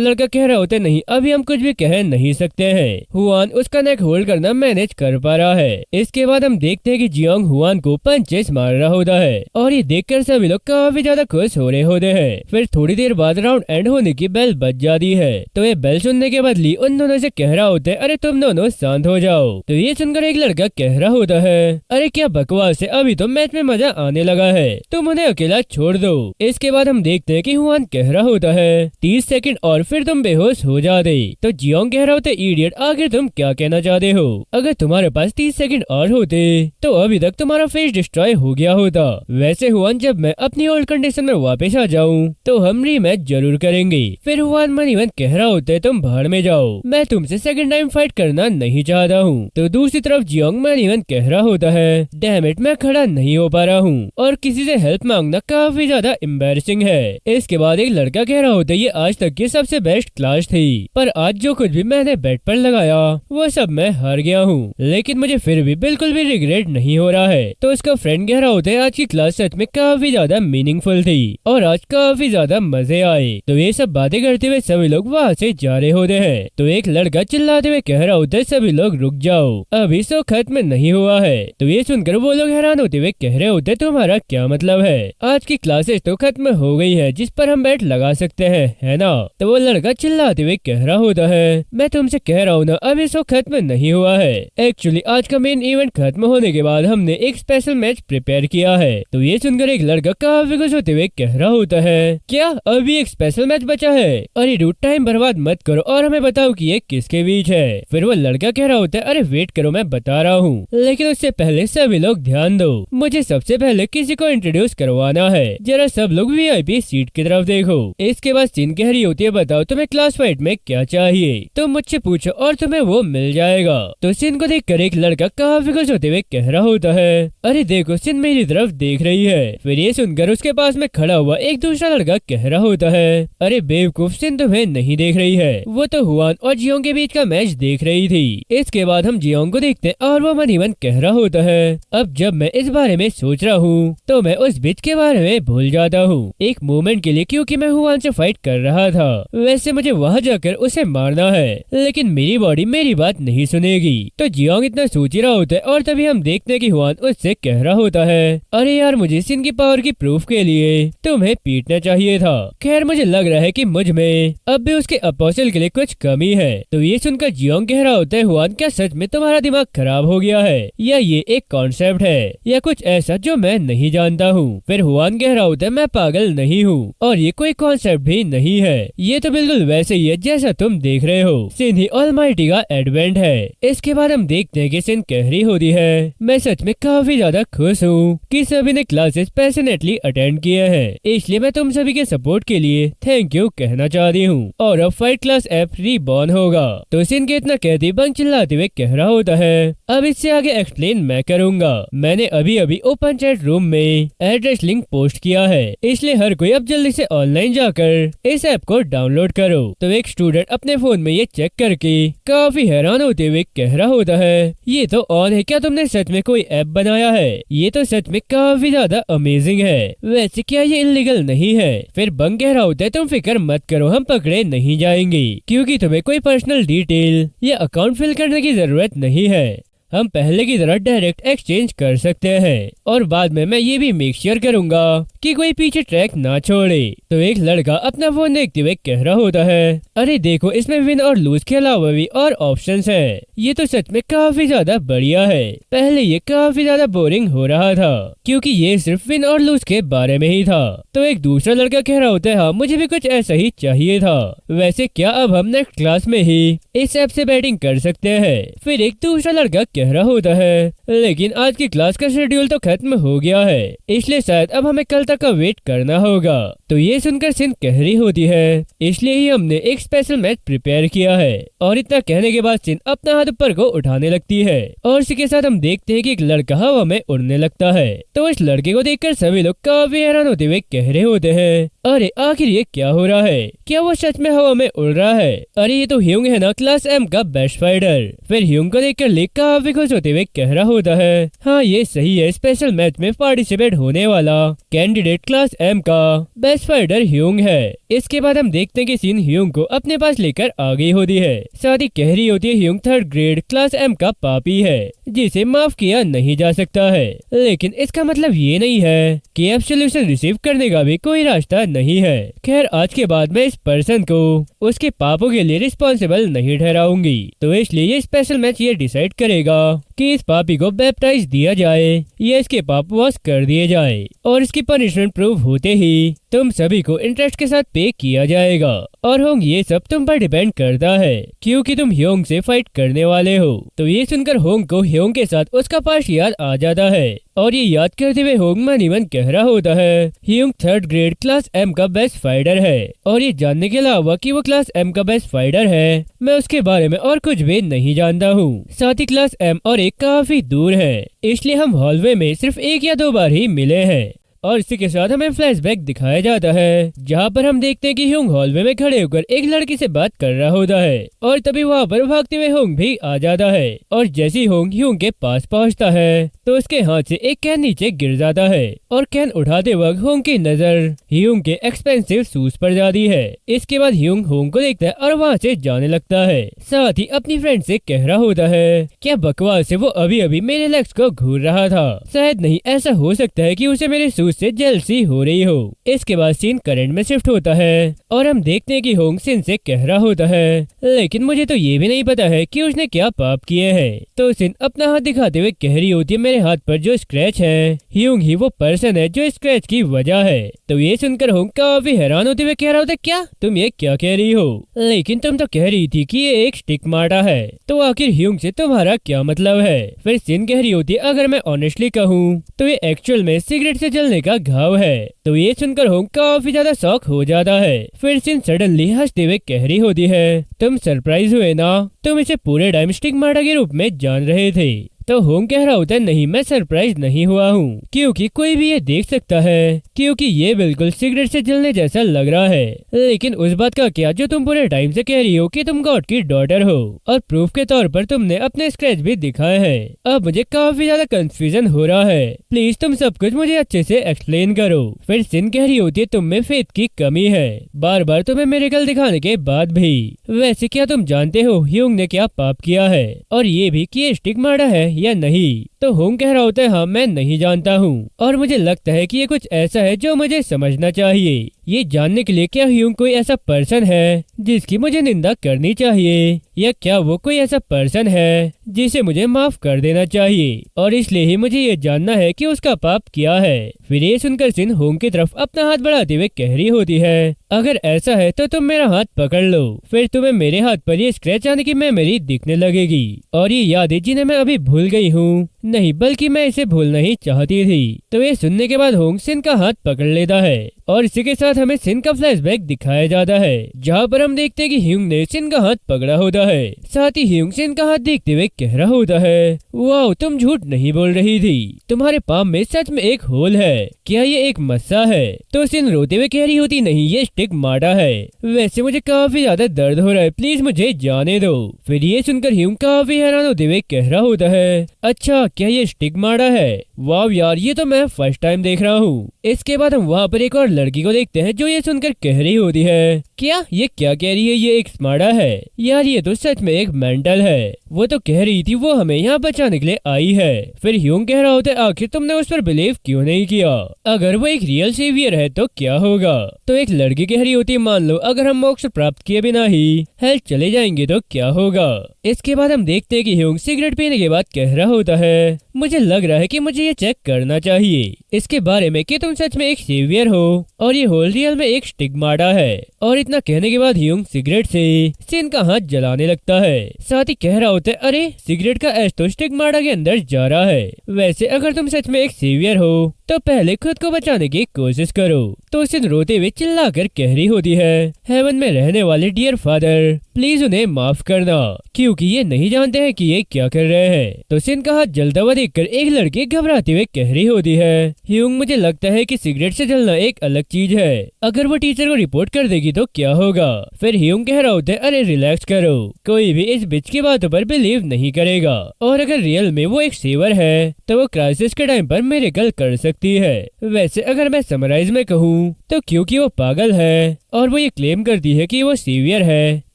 लड़का कह रहा होता है नहीं अभी हम कुछ भी कह नहीं सकते हैं, हुआन उसका नेक होल्ड करना मैनेज कर पा रहा है। इसके बाद हम देखते हैं कि जियोंग हुआन को पंचेस मार रहा होता है और ये देखकर सभी लोग काफी ज्यादा खुश हो रहे होते हैं। फिर थोड़ी देर बाद राउंड एंड होने की बेल बज जाती है। तो ये बेल सुनने के बाद ली उन दोनों से कह रहा होता है अरे तुम दोनों शांत हो जाओ। तो ये सुनकर एक लड़का कह रहा होता है अरे क्या बकवास है, अभी तो मैच में मजा आने लगा है, तुम उन्हें अकेला छोड़ दो। इसके बाद हम देखते हैं कि हुआन कह रहा होता है 30 सेकंड और फिर तुम बेहोश हो जाते। तो जियोंग कह रहा होता है इडियट आखिर तुम क्या कहना चाहते हो, अगर तुम्हारे पास 30 सेकंड और होते तो अभी तक तुम्हारा फेस डिस्ट्रॉय हो गया होता। वैसे हुआन जब मैं अपनी ओल्ड कंडीशन में वापस आ जाऊं तो हम रीमैच जरूर करेंगे। फिर हुआन मनीवन कह रहा होता है तुम भाड़ में जाओ, मैं तुमसे सेकंड टाइम फाइट करना नहीं चाहता हूँ। तो दूसरी तरफ जियोंग मनीवन कह रहा होता है डैम इट मैं खड़ा नहीं हो पा रहा हूँ और किसी से हेल्प मांगना काफी ज्यादा एम्बैरेसिंग है। इसके बाद एक लड़का कह रहा होता है ये आज तक की सबसे बेस्ट क्लास थी, पर आज जो कुछ भी मैंने बेट पर लगाया वो सब मैं हार गया हूँ, लेकिन मुझे फिर भी बिल्कुल भी रिग्रेट नहीं हो रहा है। तो उसका फ्रेंड कह रहा होता है आज की क्लास सच में काफी ज्यादा मीनिंगफुल थी और आज काफी ज्यादा मजे आए। तो ये सब बातें करते हुए सभी लोग वहाँ से जा रहे होते हैं। तो एक लड़का चिल्लाते हुए कह रहा होता है सभी लोग रुक जाओ, अभी शो खत्म नहीं हुआ है। तो ये सुनकर वो लोग हैरान होते हुए कह रहे होते तुम्हारा क्या मतलब है, आज की क्लासेस तो खत्म हो गई है जिस पर हम बैट लगा सकते हैं, है ना। तो वो लड़का चिल्लाते हुए कह रहा होता है मैं तुमसे कह रहा हूँ ना अभी शो खत्म नहीं हुआ है, एक्चुअली आज का मेन इवेंट खत्म होने के बाद हमने एक स्पेशल मैच प्रिपेयर किया है। तो ये सुनकर एक लड़का काफी खुश होते हुए कह रहा होता है क्या अभी एक स्पेशल मैच बचा है, अरे डूड टाइम बर्बाद मत करो और हमें बताओ कि ये किसके बीच है। फिर वो लड़का कह रहा होता है अरे वेट करो मैं बता रहा हूँ, लेकिन उससे पहले सभी लोग ध्यान दो, मुझे सबसे पहले किसी को इंट्रोड्यूस करवाना है, जरा सब लोग वीआईपी सीट की तरफ देखो। इसके बाद सिन कह रही होती है बताओ तुम्हें क्लास फाइट में क्या चाहिए, तुम मुझसे पूछो और तुम्हें वो मिल जाएगा। तो सिन को देखकर एक लड़का काफी खुश होते हुए कह रहा होता है अरे देखो सिन मेरी तरफ देख रही है। फिर ये सुनकर उसके पास में खड़ा हुआ एक दूसरा लड़का कह रहा होता है अरे बेवकूफ सिन तुम्हें नहीं देख रही है, वो तो हुआन और जियोंग के बीच का मैच देख रही थी। इसके बाद हम जियोंग को देखते हैं और वो मनीवन कह रहा होता है अब जब मैं इस बारे में सोच रहा हूँ तो मैं उस बिच के बारे में भूल जाता हूँ एक मोमेंट के लिए, क्योंकि मैं हुआन से फाइट कर रहा था। वैसे मुझे वहाँ जाकर उसे मारना है, लेकिन मेरी बॉडी मेरी बात नहीं सुनेगी। तो जियोंग इतना सोच ही रहा होता है और तभी हम देखते हैं कि हुआन उससे कह रहा होता है अरे यार मुझे सिन की पावर की प्रूफ के लिए तुम्हें पीटना चाहिए था। खैर मुझे लग रहा है कि मुझ में अब भी उसके अपोजिट के लिए कुछ कमी है। तो ये सुनकर जियोंग कह रहा होता है हुआन क्या सच में तुम्हारा दिमाग खराब हो गया है, या ये एक कॉन्सेप्ट है या कुछ ऐसा जो मैं नहीं जानता हूँ। फिर हुआन कह रहा होता है मैं पागल नहीं हूँ और ये कोई कॉन्सेप्ट भी नहीं है, ये तो बिल्कुल वैसे ही है जैसा तुम देख रहे हो। सिन ही ऑलमाइटी का एडवेंट है। इसके बाद हम देखते हैं कि सिन कह रही होती है, मैं सच में काफी ज्यादा खुश हूँ कि सभी ने क्लासेस पैशनेटली अटेंड किए हैं, इसलिए मैं तुम सभी के सपोर्ट के लिए थैंक यू कहना चाह रही हूँ। और अब फाइट क्लास ऐप रीबॉर्न होगा। तो सिन के इतना कहती बंक चिल्लाते हुए कह रहा होता है, अब इससे आगे एक्सप्लेन मैं करूंगा। मैंने अभी अभी ओपन चैट रूम में एड्रेस लिंक पोस्ट किया है, इसलिए हर कोई अब जल्दी से ऑनलाइन जाकर इस ऐप को डाउनलोड करो। तो एक स्टूडेंट अपने फोन में ये चेक करके काफी हैरान होते हुए कह रहा होता है, ये तो ऑन है, क्या तुमने सच में कोई ऐप बनाया है? ये तो सच में काफी ज्यादा अमेजिंग है। वैसे क्या ये इलीगल नहीं है? फिर बंक कह रहा होता है, तुम फिक्र मत करो, हम पकड़े नहीं जाएंगे क्योंकि तुम्हें कोई पर्सनल डिटेल या अकाउंट फिल करने की जरूरत नहीं है। हम पहले की तरह डायरेक्ट एक्सचेंज कर सकते हैं और बाद में मैं ये भी मेक श्योर करूंगा कि कोई पीछे ट्रैक ना छोड़े। तो एक लड़का अपना फोन देखते हुए कह रहा होता है, अरे देखो इसमें विन और लूज के अलावा भी और ऑप्शंस है। ये तो सच में काफी ज्यादा बढ़िया है। पहले ये काफी ज्यादा बोरिंग हो रहा था क्योंकि ये सिर्फ विन और लूज के बारे में ही था। तो एक दूसरा लड़का कह रहा होता है, हाँ मुझे भी कुछ ऐसा ही चाहिए था। वैसे क्या अब हम नेक्स्ट क्लास में ही इस ऐप से बैटिंग कर सकते हैं? फिर एक दूसरा लड़का कह रहा होता है, लेकिन आज की क्लास का शेड्यूल तो खत्म हो गया है, इसलिए शायद अब हमें कल तक का वेट करना होगा। तो ये सुनकर सिन कह रही होती है, इसलिए ही हमने एक स्पेशल मैच प्रिपेयर किया है। और इतना कहने के बाद सिन अपना हाथ ऊपर को उठाने लगती है और इसी के साथ हम देखते हैं कि एक लड़का हवा में उड़ने लगता है। तो इस लड़के को देखकर सभी लोग काफी हैरान होते हुए कह रहे होते हैं, अरे आखिर ये क्या हो रहा है? क्या वो सच में हवा में उड़ रहा है? अरे ये तो ह्यूंग है ना, क्लास एम का बेस्ट फाइटर। फिर ह्यूंग को देखकर ले काफी खुश होते हुए कह रहा होता है, हाँ ये सही है, स्पेशल मैच में पार्टिसिपेट होने वाला कैंडिडेट क्लास एम का बेस्ट फाइटर ह्यूंग है। इसके बाद हम देखते हैं कि सीन ह्यूंग को अपने पास लेकर आ गई होती है। साथ ही कह रही होती है, ह्यूंग 3rd ग्रेड क्लास एम का पापी है जिसे माफ किया नहीं जा सकता है, लेकिन इसका मतलब ये नहीं है कि एब्सोल्यूशन रिसीव करने का भी कोई रास्ता नहीं है। खैर आज के बाद मैं इस पर्सन को उसके पापों के लिए रिस्पॉन्सिबल नहीं ठहराऊंगी। तो इसलिए ये स्पेशल मैच ये डिसाइड करेगा कि इस पापी को बैप्टाइज दिया जाए या इसके पाप वॉश कर दिए जाए, और इसकी पनिशमेंट प्रूव होते ही तुम सभी को इंटरेस्ट के साथ पे किया जाएगा। और होंग ये सब तुम पर डिपेंड करता है क्योंकि तुम ह्योंग से फाइट करने वाले हो। तो ये सुनकर होंग को ह्योंग के साथ उसका पास्ट याद आ जाता है और ये याद करते हुए होंग मन ही मन कह रहा होता है, Hyung 3rd grade class M का बेस्ट फाइटर है और ये जानने के अलावा कि वो क्लास एम का बेस्ट फाइटर है, मैं उसके बारे में और कुछ भी नहीं जानता हूँ। साथ ही क्लास एम और एक काफी दूर है, इसलिए हम हॉलवे में सिर्फ 1 या 2 बार ही मिले हैं। और इसी के साथ हमें फ्लैशबैक दिखाया जाता है जहाँ पर हम देखते हैं कि ह्योंग हॉलवे में खड़े होकर एक लड़की से बात कर रहा होता है और तभी वहाँ पर भागते हुए होंग भी आ जाता है। और जैसे ही होंग ह्योंग के पास पहुँचता है तो उसके हाथ से एक कैन नीचे गिर जाता है और कैन उठाते वक्त होंग की नजर ह्योंग के एक्सपेंसिव शूज पर जाती है। इसके बाद ह्योंग होंग को देखता है और वहाँ से जाने लगता है। साथ ही अपनी फ्रेंड से कह रहा होता है, क्या बकवास है, वो अभी अभी मेरे लेग्स को घूर रहा था, शायद नहीं ऐसा हो सकता है कि उसे मेरे शूज से जेलसी हो रही हो। इसके बाद सीन करंट में शिफ्ट होता है और हम देखते हैं कि होंग सिन से कह रहा होता है, लेकिन मुझे तो ये भी नहीं पता है कि उसने क्या पाप किए हैं। तो सिन अपना हाथ दिखाते हुए कह रही होती है, मेरे हाथ पर जो स्क्रैच है ह्योंग ही वो पर्सन है जो स्क्रैच की वजह है। तो ये सुनकर होंग काफी हैरान होते हुए कह रहा होता है, क्या तुम ये क्या कह रही हो? लेकिन तुम तो कह रही थी कि ये एक स्टिक मार्टा है, तो आखिर ह्योंग से तुम्हारा क्या मतलब है? फिर सिन कह रही होती है, अगर मैं ऑनेस्टली कहूँ तो ये एक्चुअल में सिगरेट से जलने का घाव है। तो ये सुनकर होंग काफी ज्यादा शॉक हो जाता है। फिर सिन सडनली हंसते हुए कह रही होती है, तुम सरप्राइज हुए ना, तुम इसे पूरे टाइम स्टिक मार्टा के रूप में जान रहे थे। तो होंग कह रहा होता है, नहीं मैं सरप्राइज नहीं हुआ हूँ क्योंकि कोई भी ये देख सकता है क्योंकि ये बिल्कुल सिगरेट से जलने जैसा लग रहा है। लेकिन उस बात का क्या जो तुम पूरे टाइम से कह रही हो कि तुम गॉड की डॉटर हो, और प्रूफ के तौर पर तुमने अपने स्क्रैच भी दिखाए हैं। अब मुझे काफी ज्यादा कंफ्यूजन हो रहा है, प्लीज तुम सब कुछ मुझे अच्छे से एक्सप्लेन करो। फिर सिन कह रही होती है, तुम में फेथ की कमी है, बार बार तुम्हें मिरेकल दिखाने के बाद भी। वैसे क्या तुम जानते हो ह्योंग ने क्या पाप किया है, और ये भी कि ये स्टिक मार्टा है या नहीं? तो होंग कह रहा होता है, हाँ मैं नहीं जानता हूँ और मुझे लगता है कि ये कुछ ऐसा है जो मुझे समझना चाहिए। ये जानने के लिए क्या ह्योंग कोई ऐसा पर्सन है जिसकी मुझे निंदा करनी चाहिए, या क्या वो कोई ऐसा पर्सन है जिसे मुझे माफ कर देना चाहिए और इसलिए ही मुझे ये जानना है कि उसका पाप क्या है। फिर ये सुनकर सिन होंग की तरफ अपना हाथ बढ़ाते हुए कह रही होती है, अगर ऐसा है तो तुम मेरा हाथ पकड़ लो, फिर तुम्हें मेरे हाथ पर ये स्क्रैच आने की मेमोरी दिखने लगेगी और ये यादें जिन्हें मैं अभी भूल गई हूँ, नहीं बल्कि मैं इसे भूलना ही चाहती थी। तो ये सुनने के बाद होंग सिन का हाथ पकड़ लेता है और इसी के साथ हमें सिन का फ्लैशबैक दिखाया जाता है, जहाँ पर हम देखते हैं कि ह्यूंग ने सिन का हाथ पकड़ा होता है। साथ ही ह्यूंग सिन का हाथ देखते हुए कह रहा होता है, वाह तुम झूठ नहीं बोल रही थी, तुम्हारे पाम में सच में एक होल है, क्या ये एक मस्सा है? तो सिन रोते हुए कह रही होती, नहीं ये स्टिग्माटा है, वैसे मुझे काफी ज्यादा दर्द हो रहा है, प्लीज मुझे जाने दो। फिर ये सुनकर ह्यूंग काफी हैरान होते हुए कह रहा होता है, अच्छा क्या ये स्टिग्माटा है? वाह यार ये तो मैं फर्स्ट टाइम देख रहा हूँ। इसके बाद हम वहाँ पर एक और लड़की को देखते हैं जो ये सुनकर कह रही होती है, क्या ये क्या कह रही है, ये एक स्मार्टा है यार, ये तो सच में एक मेंटल है, वो तो कह रही थी वो हमें यहाँ बचाने के लिए आई है। फिर ह्यूंग कह रहा होता है, आखिर तुमने उस पर बिलीव क्यों नहीं किया, अगर वो एक रियल सेवियर है तो क्या होगा? तो एक लड़की कह रही होती है, मान लो अगर हम मोक्ष प्राप्त किए बिना ही हेल्थ चले जाएंगे तो क्या होगा? इसके बाद हम देखते हैं कि ह्यूंग सिगरेट पीने के बाद कह रहा होता है, मुझे लग रहा है कि मुझे ये चेक करना चाहिए इसके बारे में कि तुम सच में एक सेवियर हो और ये होल रियल में एक स्टिग्माटा है। और इतना कहने के बाद ह्यूंग सिगरेट से सिन का हाथ जलाने लगता है, साथ ही कह रहा होता है, अरे सिगरेट का ऐश तो स्टिग्माटा के अंदर जा रहा है, वैसे अगर तुम सच में एक सेवियर हो तो पहले खुद को बचाने की कोशिश करो। तो सिन रोते हुए चिल्लाकर कह रही होती है, हेवन में रहने वाले डियर फादर प्लीज उन्हें माफ करना, क्योंकि ये नहीं जानते हैं कि ये क्या कर रहे हैं। तो सिन का हाथ जलता हुआ देखकर एक लड़की घबराते हुए कह रही होती है, ह्यूंग मुझे लगता है कि सिगरेट से जलना एक अलग चीज है, अगर वो टीचर को रिपोर्ट कर देगी तो क्या होगा? फिर ह्यूंग कह रहा होता है, अरे रिलैक्स करो, कोई भी इस बिच की बातों पर बिलीव नहीं करेगा, और अगर रियल में वो एक सेवर है तो वो क्राइसिस के टाइम पर मिरेकल कर सकती है। वैसे अगर मैं समराइज में कहूँ तो क्योंकि वो पागल है और वो ये क्लेम करती है कि वो सेवियर है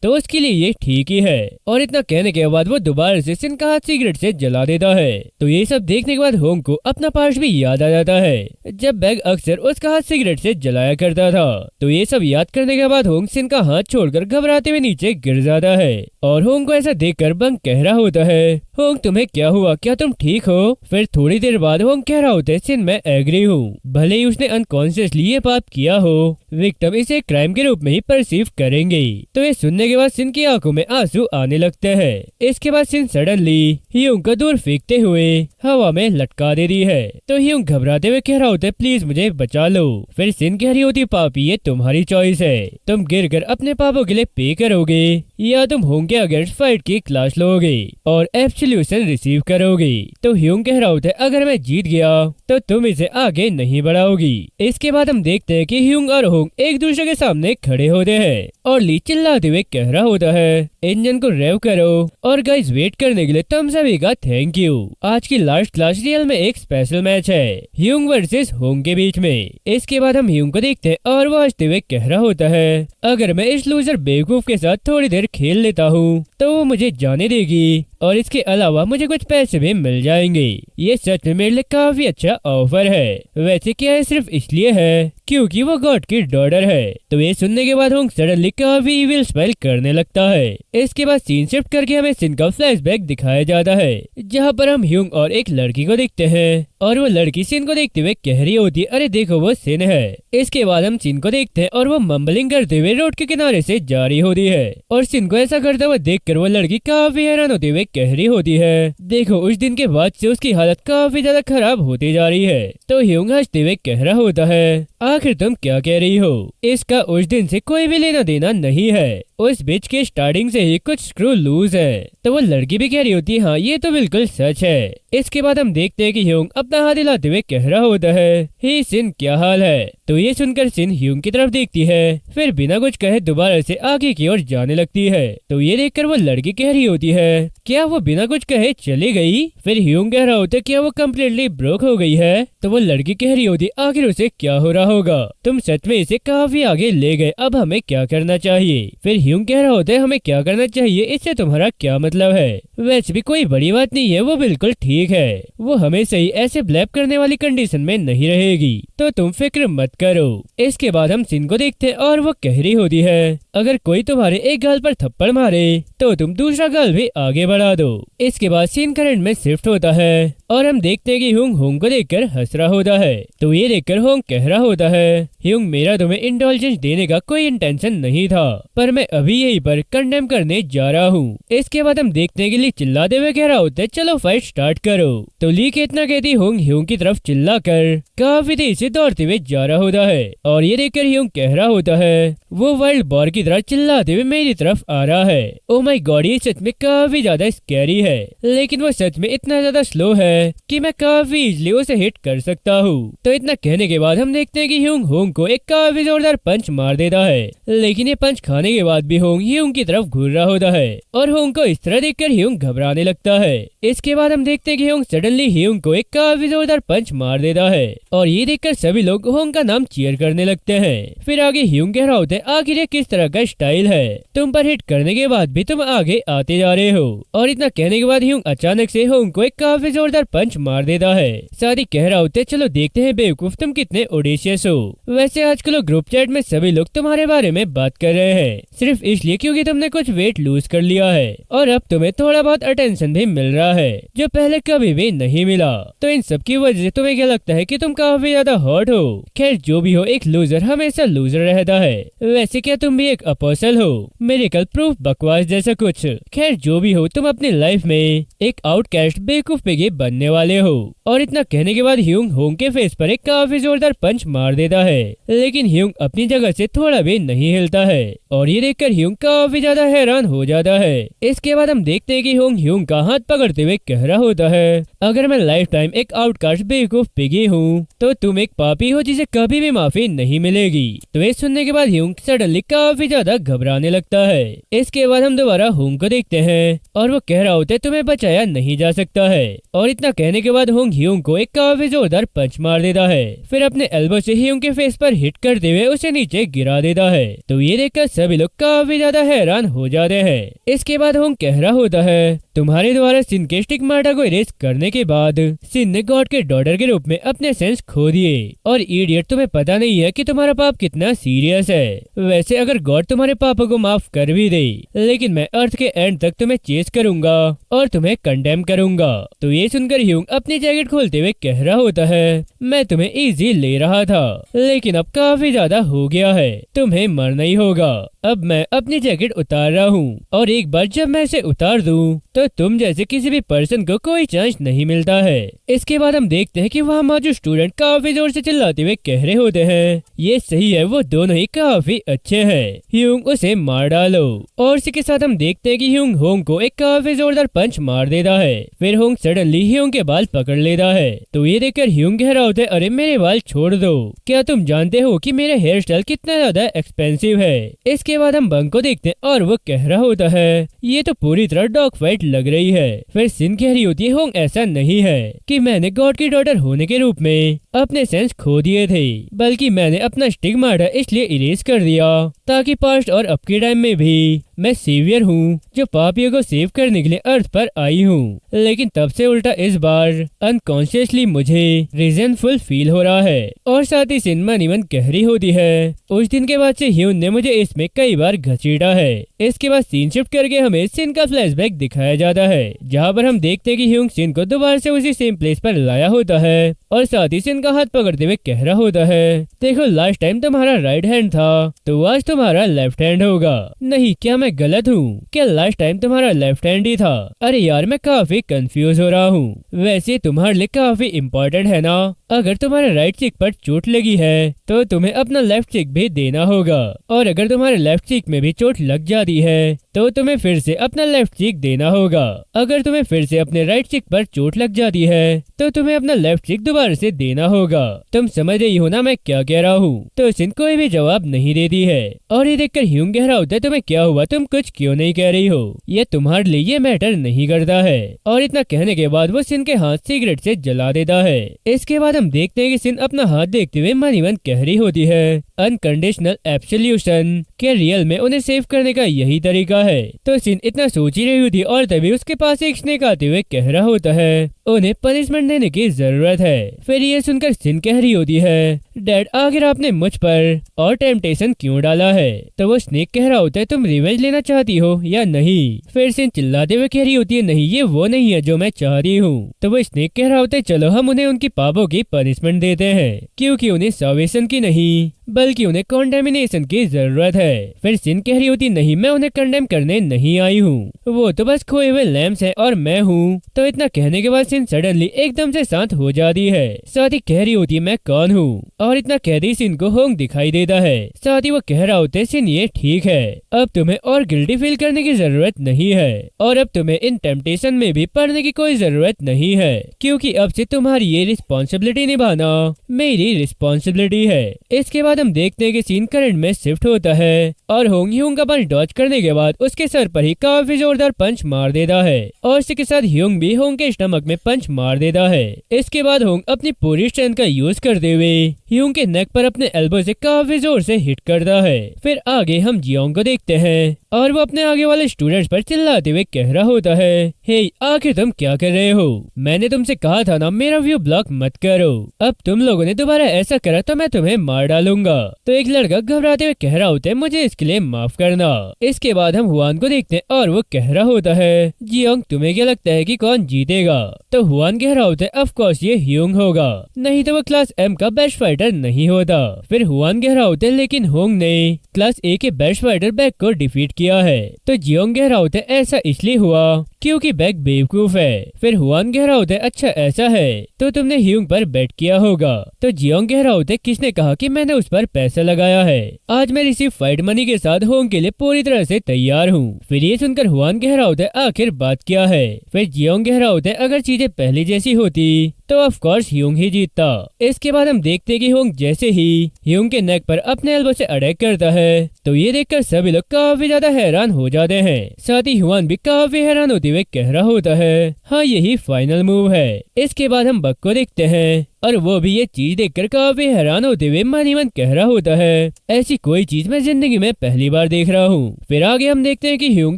तो उसके लिए ये ठीक ही है। और इतना कहने के बाद वो दोबारा से सिन का हाथ सिगरेट से जला देता है। तो ये सब देखने के बाद होंग को अपना पास्ट भी याद आ जाता है, जब बैग अक्सर उसका हाथ सिगरेट से जलाया करता था। तो ये सब याद करने के बाद होंग सिन का हाथ छोड़कर घबराते हुए नीचे गिर जाता है और होंग को ऐसा देखकर बंग कह रहा होता है, होंग तुम्हें क्या हुआ, क्या तुम ठीक हो? फिर थोड़ी देर बाद होंग कह रहा होता है, सिन मैं एग्री हूँ, भले ही उसने अनकॉन्शियसली ये पाप किया हो, विक्टिम इसे क्राइम के रूप में ही परसीव करेंगे। तो ये सुनने के बाद सिन की आंखों में आंसू आने लगते हैं। इसके बाद सिन सडनली ह्यूंग को दूर फेंकते हुए हवा में लटका देती है। तो ह्यूंग घबराते हुए कह रहा होता है, प्लीज मुझे बचा लो। फिर सिन कह रही होती, पापी ये तुम्हारी चॉइस है, तुम गिरकर अपने पापों के लिए पे करोगे या तुम होंग के अगेंस्ट फाइट की क्लास लोगे और एब्सोल्यूशन रिसीव करोगे। तो ह्यूंग कह रहा होता है, अगर मैं जीत गया तो तुम इसे आगे नहीं बढ़ाओगी। इसके बाद हम देखते हैं कि ह्यूंग और होंग एक दूसरे के सामने खड़े होते हैं और ली चिल्लाते हुए कह रहा होता है, इंजन को रेव करो। और गाइस वेट करने के लिए तुम सभी का थैंक यू। आज की लास्ट क्लास रियल में एक स्पेशल मैच है ह्यूंग वर्सेस होंग के बीच में। इसके बाद हम ह्यूंग को देखते हैं और वो हंसते हुए कह रहा होता है, अगर मैं इस लूजर बेवकूफ के साथ थोड़ी देर खेल लेता हूँ तो वो मुझे जाने देगी और इसके अलावा मुझे कुछ पैसे भी मिल जाएंगे। ये सच में मेरे लिए काफी अच्छा ऑफर है। वैसे क्या है, सिर्फ इसलिए है क्योंकि वो गॉड की डॉटर है। तो ये सुनने के बाद होंग सडनली काफी इविल स्माइल करने लगता है। इसके बाद सीन शिफ्ट करके हमें सिन का फ्लैशबैक दिखाया जाता है, जहाँ पर हम ह्यूंग और एक लड़की को देखते हैं और वो लड़की सिन को देखते हुए कह रही होती है, अरे देखो वो सिन है। इसके बाद हम सिन को देखते हैं और वो मम्बलिंग करते हुए रोड के किनारे से जा रही होती है और सिन को ऐसा करते हुए देखकर वो लड़की काफी हैरान होते हुए कह रही होती है, देखो उस दिन के बाद से उसकी हालत काफी ज्यादा खराब होती जा रही है। तो ह्यूंग हंसते हुए कह रहा होता है, आखिर तुम क्या कह रही हो, इसका उस दिन से कोई भी लेना देना नहीं है, उस बिच के स्टार्टिंग से ही कुछ स्क्रू लूज है। तो वो लड़की भी कह रही होती है, हाँ ये तो बिल्कुल सच है। इसके बाद हम देखते हैं कि ह्यूंग अपना हाथ हिलाते हुए कह रहा होता है, हे सिन क्या हाल है? तो ये सुनकर सिन ह्यूंग की तरफ देखती है, फिर बिना कुछ कहे दोबारा से आगे की ओर जाने लगती है। तो ये देखकर वो लड़की कह रही होती है, क्या वो बिना कुछ कहे चली गई? फिर ह्यूंग कह रहा होता है, क्या वो कम्प्लीटली ब्रोक हो गई है? तो वो लड़की कह रही होती, आखिर उसे क्या हो रहा होगा, तुम सच में इसे काफी आगे ले गए, अब हमें क्या करना चाहिए। फिर ह्यूंग कह रहा होता है हमें क्या करना चाहिए, इससे तुम्हारा क्या मतलब है। वैसे भी कोई बड़ी बात नहीं है, वो बिल्कुल ठीक है, वो हमेशा ही ऐसे ब्लैप करने वाली कंडीशन में नहीं रहेगी, तो तुम फिक्र मत करो। इसके बाद हम सिन को देखते हैं और वो कह रही होती है अगर कोई तुम्हारे एक गाल पर थप्पड़ मारे तो तुम दूसरा गाल भी आगे बढ़ा दो। इसके बाद सीन करंट में शिफ्ट होता है और हम देखते हैं कि ह्यूंग होंग को देखकर हंस रहा होता है। तो ये देखकर होंग कह रहा होता है ह्यूंग मेरा तुम्हें इंटेलिजेंस देने का कोई इंटेंशन नहीं था, पर मैं अभी यहीं पर कंडेम करने जा रहा हूँ। इसके बाद हम देखते हैं कि ली चिल्लाते हुए कह रहा होता है चलो फाइट स्टार्ट करो। तो ली के इतना कहती होंग ह्यूंग की तरफ चिल्लाकर काफी तेज से दौड़ते हुए जा रहा होता है और ये देखकर ह्यूंग कह रहा होता है वो वाइल्ड बॉर की तरह चिल्लाते हुए मेरी तरफ आ रहा है। ओ माय गॉड, ये सच में काफी ज्यादा स्कैरी है, लेकिन वो सच में इतना ज्यादा स्लो है कि मैं काफी इजीली उसे हिट कर सकता हूँ। तो इतना कहने के बाद हम देखते हैं कि ह्यूंग होंग को एक काफी जोरदार पंच मार देता है, लेकिन ये पंच खाने के बाद भी होंग ह्यूंग की तरफ घूर रहा होता है और होंग को इस तरह देखकर ह्यूंग घबराने लगता है। इसके बाद हम देखते हैं कि होंग सडनली ह्यूंग को एक काफी जोरदार पंच मार देता है और ये देखकर सभी लोग होंग का नाम चीयर करने लगते हैं। फिर आगे ह्यूंग कह रहा होता है आखिर ये किस तरह का स्टाइल है, तुम पर हिट करने के बाद भी तुम आगे आते जा रहे हो। और इतना कहने के बाद ह्यूंग अचानक से होंग को एक काफी जोरदार पंच मार देता है। साथ ही कह रहा होता है चलो देखते हैं बेवकूफ तुम कितने ऑडेशियस हो। वैसे आजकल ग्रुप चैट में सभी लोग तुम्हारे बारे में बात कर रहे हैं सिर्फ इसलिए क्योंकि तुमने कुछ वेट लूज कर लिया है और अब तुम्हें थोड़ा बहुत अटेंशन भी मिल रहा है जो पहले कभी भी नहीं मिला। तो इन सब की वजह से तुम्हें क्या लगता है कि तुम काफी ज्यादा हॉट हो। खैर जो भी हो, एक लूजर हमेशा लूजर रहता है। वैसे क्या तुम भी एक अपोस्टल हो, मेरेकल प्रूफ बकवास जैसा कुछ। खैर जो भी हो, तुम अपनी लाइफ में एक आउटकास्ट बेवकूफ पिगी बनने वाले हो। और इतना कहने के बाद ह्यूंग होंग के फेस पर एक काफी जोरदार पंच मार देता है, लेकिन ह्यूंग अपनी जगह से थोड़ा भी नहीं हिलता है और ये देखकर ह्यूंग काफी ज्यादा हैरान हो जाता है। इसके बाद हम देखते हैं कि ह्यूंग का हाथ पकड़ते हुए कह रहा होता है अगर मैं लाइफ टाइम एक आउटकास्ट बेवकूफ पिगी हूँ तो तुम एक पापी हो जिसे कभी भी माफी नहीं मिलेगी। तो ये सुनने के बाद ह्यूंग सडनली काफी ज्यादा घबराने लगता है। इसके बाद हम दोबारा होंग को देखते हैं और वो कह रहा होता है तुम्हें बचाया नहीं जा सकता है। और इतना कहने के बाद होंग ह्यूंग को एक काफी जोरदार पंच मार देता है, फिर अपने एल्बो से ह्यूंग के फेस पर हिट करते हुए उसे नीचे गिरा देता है। तो ये देखकर सभी लोग काफी ज्यादा हैरान हो जाते हैं। इसके बाद होंग कह रहा होता है तुम्हारे द्वारा सिन के स्टिग्माटा को इरेज करने के बाद सिन ने गॉड के डॉटर के रूप में अपने सेंस खो दिए और इडियट तुम्हें पता नहीं है कि तुम्हारा पाप कितना सीरियस है। वैसे अगर गॉड तुम्हारे पापों को माफ कर भी दे, लेकिन मैं अर्थ के एंड तक तुम्हें चेस करूंगा और तुम्हें कंडेम करूंगा। तो ये सुनकर ह्यूंग अपनी जैकेट खोलते हुए कह रहा होता है मैं तुम्हें इजी ले रहा था, लेकिन अब काफी ज्यादा हो गया है, तुम्हें मरना ही होगा। अब मैं अपनी जैकेट उतार रहा हूँ और एक बार जब मैं इसे उतार दूँ तो तुम जैसे किसी भी पर्सन को कोई चांस नहीं मिलता है। इसके बाद हम देखते हैं कि वहाँ मौजूद स्टूडेंट काफी जोर से चिल्लाते हुए कह रहे होते हैं ये सही है, वो दोनों ही काफी अच्छे हैं, ह्यूंग उसे मार डालो। और इसी के साथ हम देखते हैं कि ह्यूंग होंग को एक काफी जोरदार पंच मार देता है, फिर होंग सडनली ह्यूंग के बाल पकड़ लेता है। तो ये देखकर ह्यूंग कह रहा होता है अरे मेरे बाल छोड़ दो, क्या तुम जानते हो कि मेरे हेयर स्टाइल कितना ज्यादा एक्सपेंसिव है। इसके बाद हम बंग को देखते हैं और वो कह रहा होता है ये तो पूरी तरह डॉग फाइट लग रही है। फिर सिन कह रही होती है होंग ऐसा नहीं है कि मैंने गॉड की डॉटर होने के रूप में अपने सेंस खो दिए थे, बल्कि मैंने अपना स्टिग्माटा इसलिए इरेज कर दिया ताकि पास्ट और अब के टाइम में भी मैं सेवियर हूँ जो पापियों को सेव करने के लिए अर्थ पर आई हूँ। लेकिन तब से उल्टा इस बार अनकॉन्शियसली मुझे रिजनफुल फील हो रहा है। और साथ ही सिन मन कह रही होती है उस दिन के बाद से ह्यून ने मुझे इसमें कई बार घसीटा है। इसके बाद सीन शिफ्ट करके हमें सिन का फ्लैशबैक दिखाया जाता है, जहाँ पर हम देखते हैं कि ह्यूंग सिन को दोबारा से उसी सेम प्लेस पर लाया होता है और साथ ही सिन का हाथ पकड़ते हुए कह रहा होता है देखो लास्ट टाइम तुम्हारा राइट हैंड था तो आज तुम्हारा लेफ्ट हैंड होगा। नहीं, क्या मैं गलत हूँ? क्या लास्ट टाइम तुम्हारा लेफ्ट हैंड ही था? अरे यार मैं काफी कंफ्यूज हो रहा हूँ। वैसे तुम्हारे लिए काफी इम्पोर्टेंट है ना, अगर तुम्हारे राइट चीक पर चोट लगी है तो तुम्हें अपना लेफ्ट चीक भी देना होगा, और अगर तुम्हारे लेफ्ट चीक में भी चोट लग जाती है तो तुम्हें फिर से अपना लेफ्ट चीक देना होगा। अगर तुम्हें फिर से अपने राइट चीक पर चोट लग जाती है तो तुम्हें अपना लेफ्ट चीक दोबारा से देना होगा। तुम समझ रही हो ना मैं क्या कह रहा हूँ? तो सिन कोई भी जवाब नहीं देती है और ये देखकर ह्यूंग कह रहा होता है तुम्हें क्या हुआ, तुम कुछ क्यों नहीं कह रही हो, ये तुम्हारे लिए ये मैटर नहीं करता है। और इतना कहने के बाद वो सिन के हाथ सिगरेट से जला देता है। इसके बाद हम देखते हैं कि सिन अपना हाथ देखते हुए मन ही मन कह रही होती है अनकंडीशनल एब्सोल्यूशन के रियल में उन्हें सेव करने का यही तरीका है। तो सिन इतना सोच ही रही होती और तभी उसके पास एक स्नेक आते हुए कह रहा होता है उन्हें पनिशमेंट देने की जरूरत है। फिर ये सुनकर सिन कह रही होती है डैड आखिर आपने मुझ पर और टेम्पटेशन क्यों डाला है? तो वो स्नेक कह रहा होता है तुम रिवेंज लेना चाहती हो या नहीं? फिर सिन चिल्लाते हुए कह रही होती है नहीं ये वो नहीं है जो मैं चाह रही हूँ। तो वो स्नेक कह रहा होता है चलो हम उन्हें उनकी पापों की पनिशमेंट देते हैं क्योंकि उन्हें सावेशन की नहीं बल्कि उन्हें कॉन्डेमिनेशन की जरूरत है। फिर सिन कह रही होती नहीं मैं उन्हें कंडेम करने नहीं आई हूँ, वो तो बस खोए हुए लैम्स है और मैं हूँ। तो इतना कहने के बाद सिन सडनली एकदम से शांत हो जाती है। साथ ही कह रही होती है मैं कौन हूँ और इतना कहती सिन को होंग दिखाई देता है। साथ ही वो कह रहा होता है सिन ये ठीक है अब तुम्हें और गिल्टी फील करने की जरूरत नहीं है और अब तुम्हें इन टेम्पटेशन में भी पड़ने की कोई जरूरत नहीं है क्योंकि अब से तुम्हारी ये रिस्पॉन्सिबिलिटी निभाना मेरी रिस्पॉन्सिबिलिटी है। इसके बाद हम देखते हैं कि सीन करंट में शिफ्ट होता है और होंग ह्यूंग का पंच डॉज करने के बाद उसके सर पर ही काफी जोरदार पंच मार देता है और इसी के साथ ह्यूंग भी होंग के स्टमक में पंच मार देता है। इसके बाद होंग अपनी पूरी स्ट्रेंथ का यूज करते हुए ह्यूंग के नेक पर अपने एल्बो से काफी जोर से हिट करता है। फिर आगे हम जियोंग को देखते हैं और वो अपने आगे वाले स्टूडेंट्स पर चिल्लाते हुए कह रहा होता है हे आखिर तुम क्या कर रहे हो? मैंने तुमसे कहा था ना मेरा व्यू ब्लॉक मत करो, अब तुम लोगों ने दोबारा ऐसा करा तो मैं तुम्हें मार डालूंगा। तो एक लड़का घबराते हुए कह रहा होता है मुझे इसके लिए माफ करना। इसके बाद हम हुआन को देखते हैं और वो कह रहा होता है जियोंग तुम्हें क्या लगता है कि कौन जीतेगा? तो हुआन कह रहा होता है ऑफ कोर्स ये ह्यूंग होगा, नहीं तो वो क्लास एम का बेस्ट फाइटर नहीं होता। फिर हुआन कह रहा होता है लेकिन होंग ने क्लास ए के बेस्ट फाइटर बैक को डिफीट किया है। तो जियोंग कह रहा होता है ऐसा इसलिए हुआ क्योंकि बैक बेवकूफ है। फिर हुआन कह रहा होता है अच्छा ऐसा है तो तुमने ह्यूंग पर बेट किया होगा। तो जियोंग कह रहा होता है किसने कहा कि मैंने उस पर पैसा लगाया है? आज मैं रिसीव फाइट मनी के साथ होंग के लिए पूरी तरह से तैयार हूँ। फिर ये सुनकर हुआन कह रहा होता है आखिर बात क्या है? फिर जियोंग कह रहा होता है अगर चीजें पहले जैसी होती तो ऑफ कोर्स ह्यूंग ही जीतता। इसके बाद हम देखते हैं कि होंग जैसे ही ह्यूंग के नेक पर अपने एल्बो से अटैक करता है तो ये देखकर सभी लोग काफी ज्यादा हैरान हो जाते हैं। साथ ही हुआन भी काफी हैरान होते हुए कह रहा होता है हाँ यही फाइनल मूव है। इसके बाद हम बक को देखते हैं और वो भी ये चीज देखकर काफी हैरान होते हुए मन ही मन कह रहा होता है ऐसी कोई चीज मैं जिंदगी में पहली बार देख रहा हूँ। फिर आगे हम देखते हैं कि ह्यूंग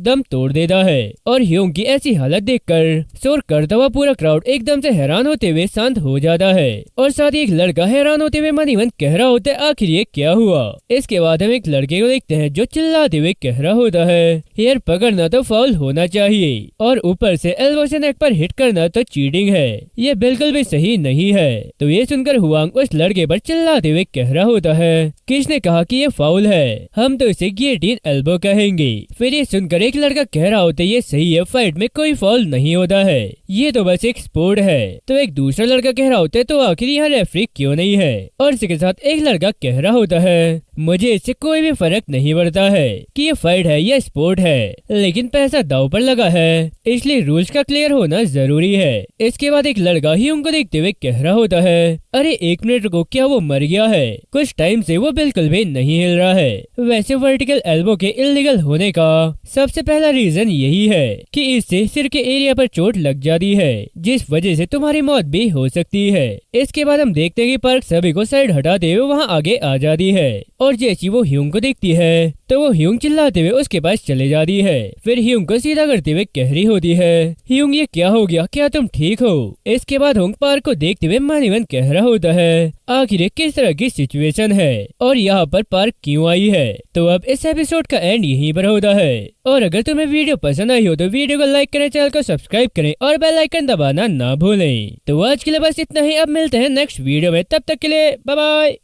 दम तोड़ देता है और ह्यूंग की ऐसी हालत देखकर शोर करता हुआ पूरा क्राउड एकदम से हैरान होते हुए शांत हो जाता है और साथ ही एक लड़का हैरान होते हुए मन ही मन कह रहा होता है आखिर ये क्या हुआ? इसके बाद हम एक लड़के को देखते हैं जो चिल्लाते हुए कह रहा होता है हेयर पकड़ना तो फाउल होना चाहिए और ऊपर से एल्बो से नेक पर हिट करना तो चीटिंग है, ये बिल्कुल भी सही नहीं है। तो ये सुनकर हुआंग उस लड़के पर चिल्लाते हुए कह रहा होता है किसने कहा कि ये फाउल है? हम तो इसे गियोटिन एल्बो कहेंगे। फिर ये सुनकर एक लड़का कह रहा होता है ये सही है, फाइट में कोई फाउल नहीं होता है, ये तो बस एक स्पोर्ट है। तो एक दूसरा लड़का कह रहा होता है तो आखिर यहाँ रेफरी क्यों नहीं है? और इसी के साथ एक लड़का कह रहा होता है मुझे इससे कोई भी फर्क नहीं पड़ता है कि ये फाइट है या स्पोर्ट है, लेकिन पैसा दांव पर लगा है इसलिए रूल्स का क्लियर होना जरूरी है। इसके बाद एक लड़का ह्यूंग को देखते हुए कह रहा होता है अरे एक मिनट रुको, क्या वो मर गया है? कुछ टाइम से वो बिल्कुल भी नहीं हिल रहा है। वैसे वर्टिकल एल्बो के इलीगल होने का सबसे पहला रीजन यही है कि इससे सिर के एरिया पर चोट लग जाती है जिस वजह से तुम्हारी मौत भी हो सकती है। इसके बाद हम देखते हैं कि पार्क सभी को साइड हटाते हुए वहाँ आगे आ जाती है और जैसी वो ह्यूंग को देखती है तो वो ह्यूंग चिल्लाते हुए उसके पास चले जाती है। फिर ह्यूंग को सीधा करते हुए कह रही होती है ह्यूंग ये क्या हो गया, क्या तुम ठीक हो? इसके बाद ह्यूंग पार्क को देखते हुए मन ही मन कह रहा होता है आखिर किस तरह की सिचुएशन है और यहाँ पर पार्क क्यों आई है। तो अब इस एपिसोड का एंड यहीं पर होता है और अगर तुम्हें वीडियो पसंद आई हो तो वीडियो को लाइक करें, चैनल को सब्सक्राइब करें और बेल आइकन दबाना ना भूलें। तो आज के लिए बस इतना ही, अब मिलते हैं नेक्स्ट वीडियो में, तब तक के लिए बाय बाय।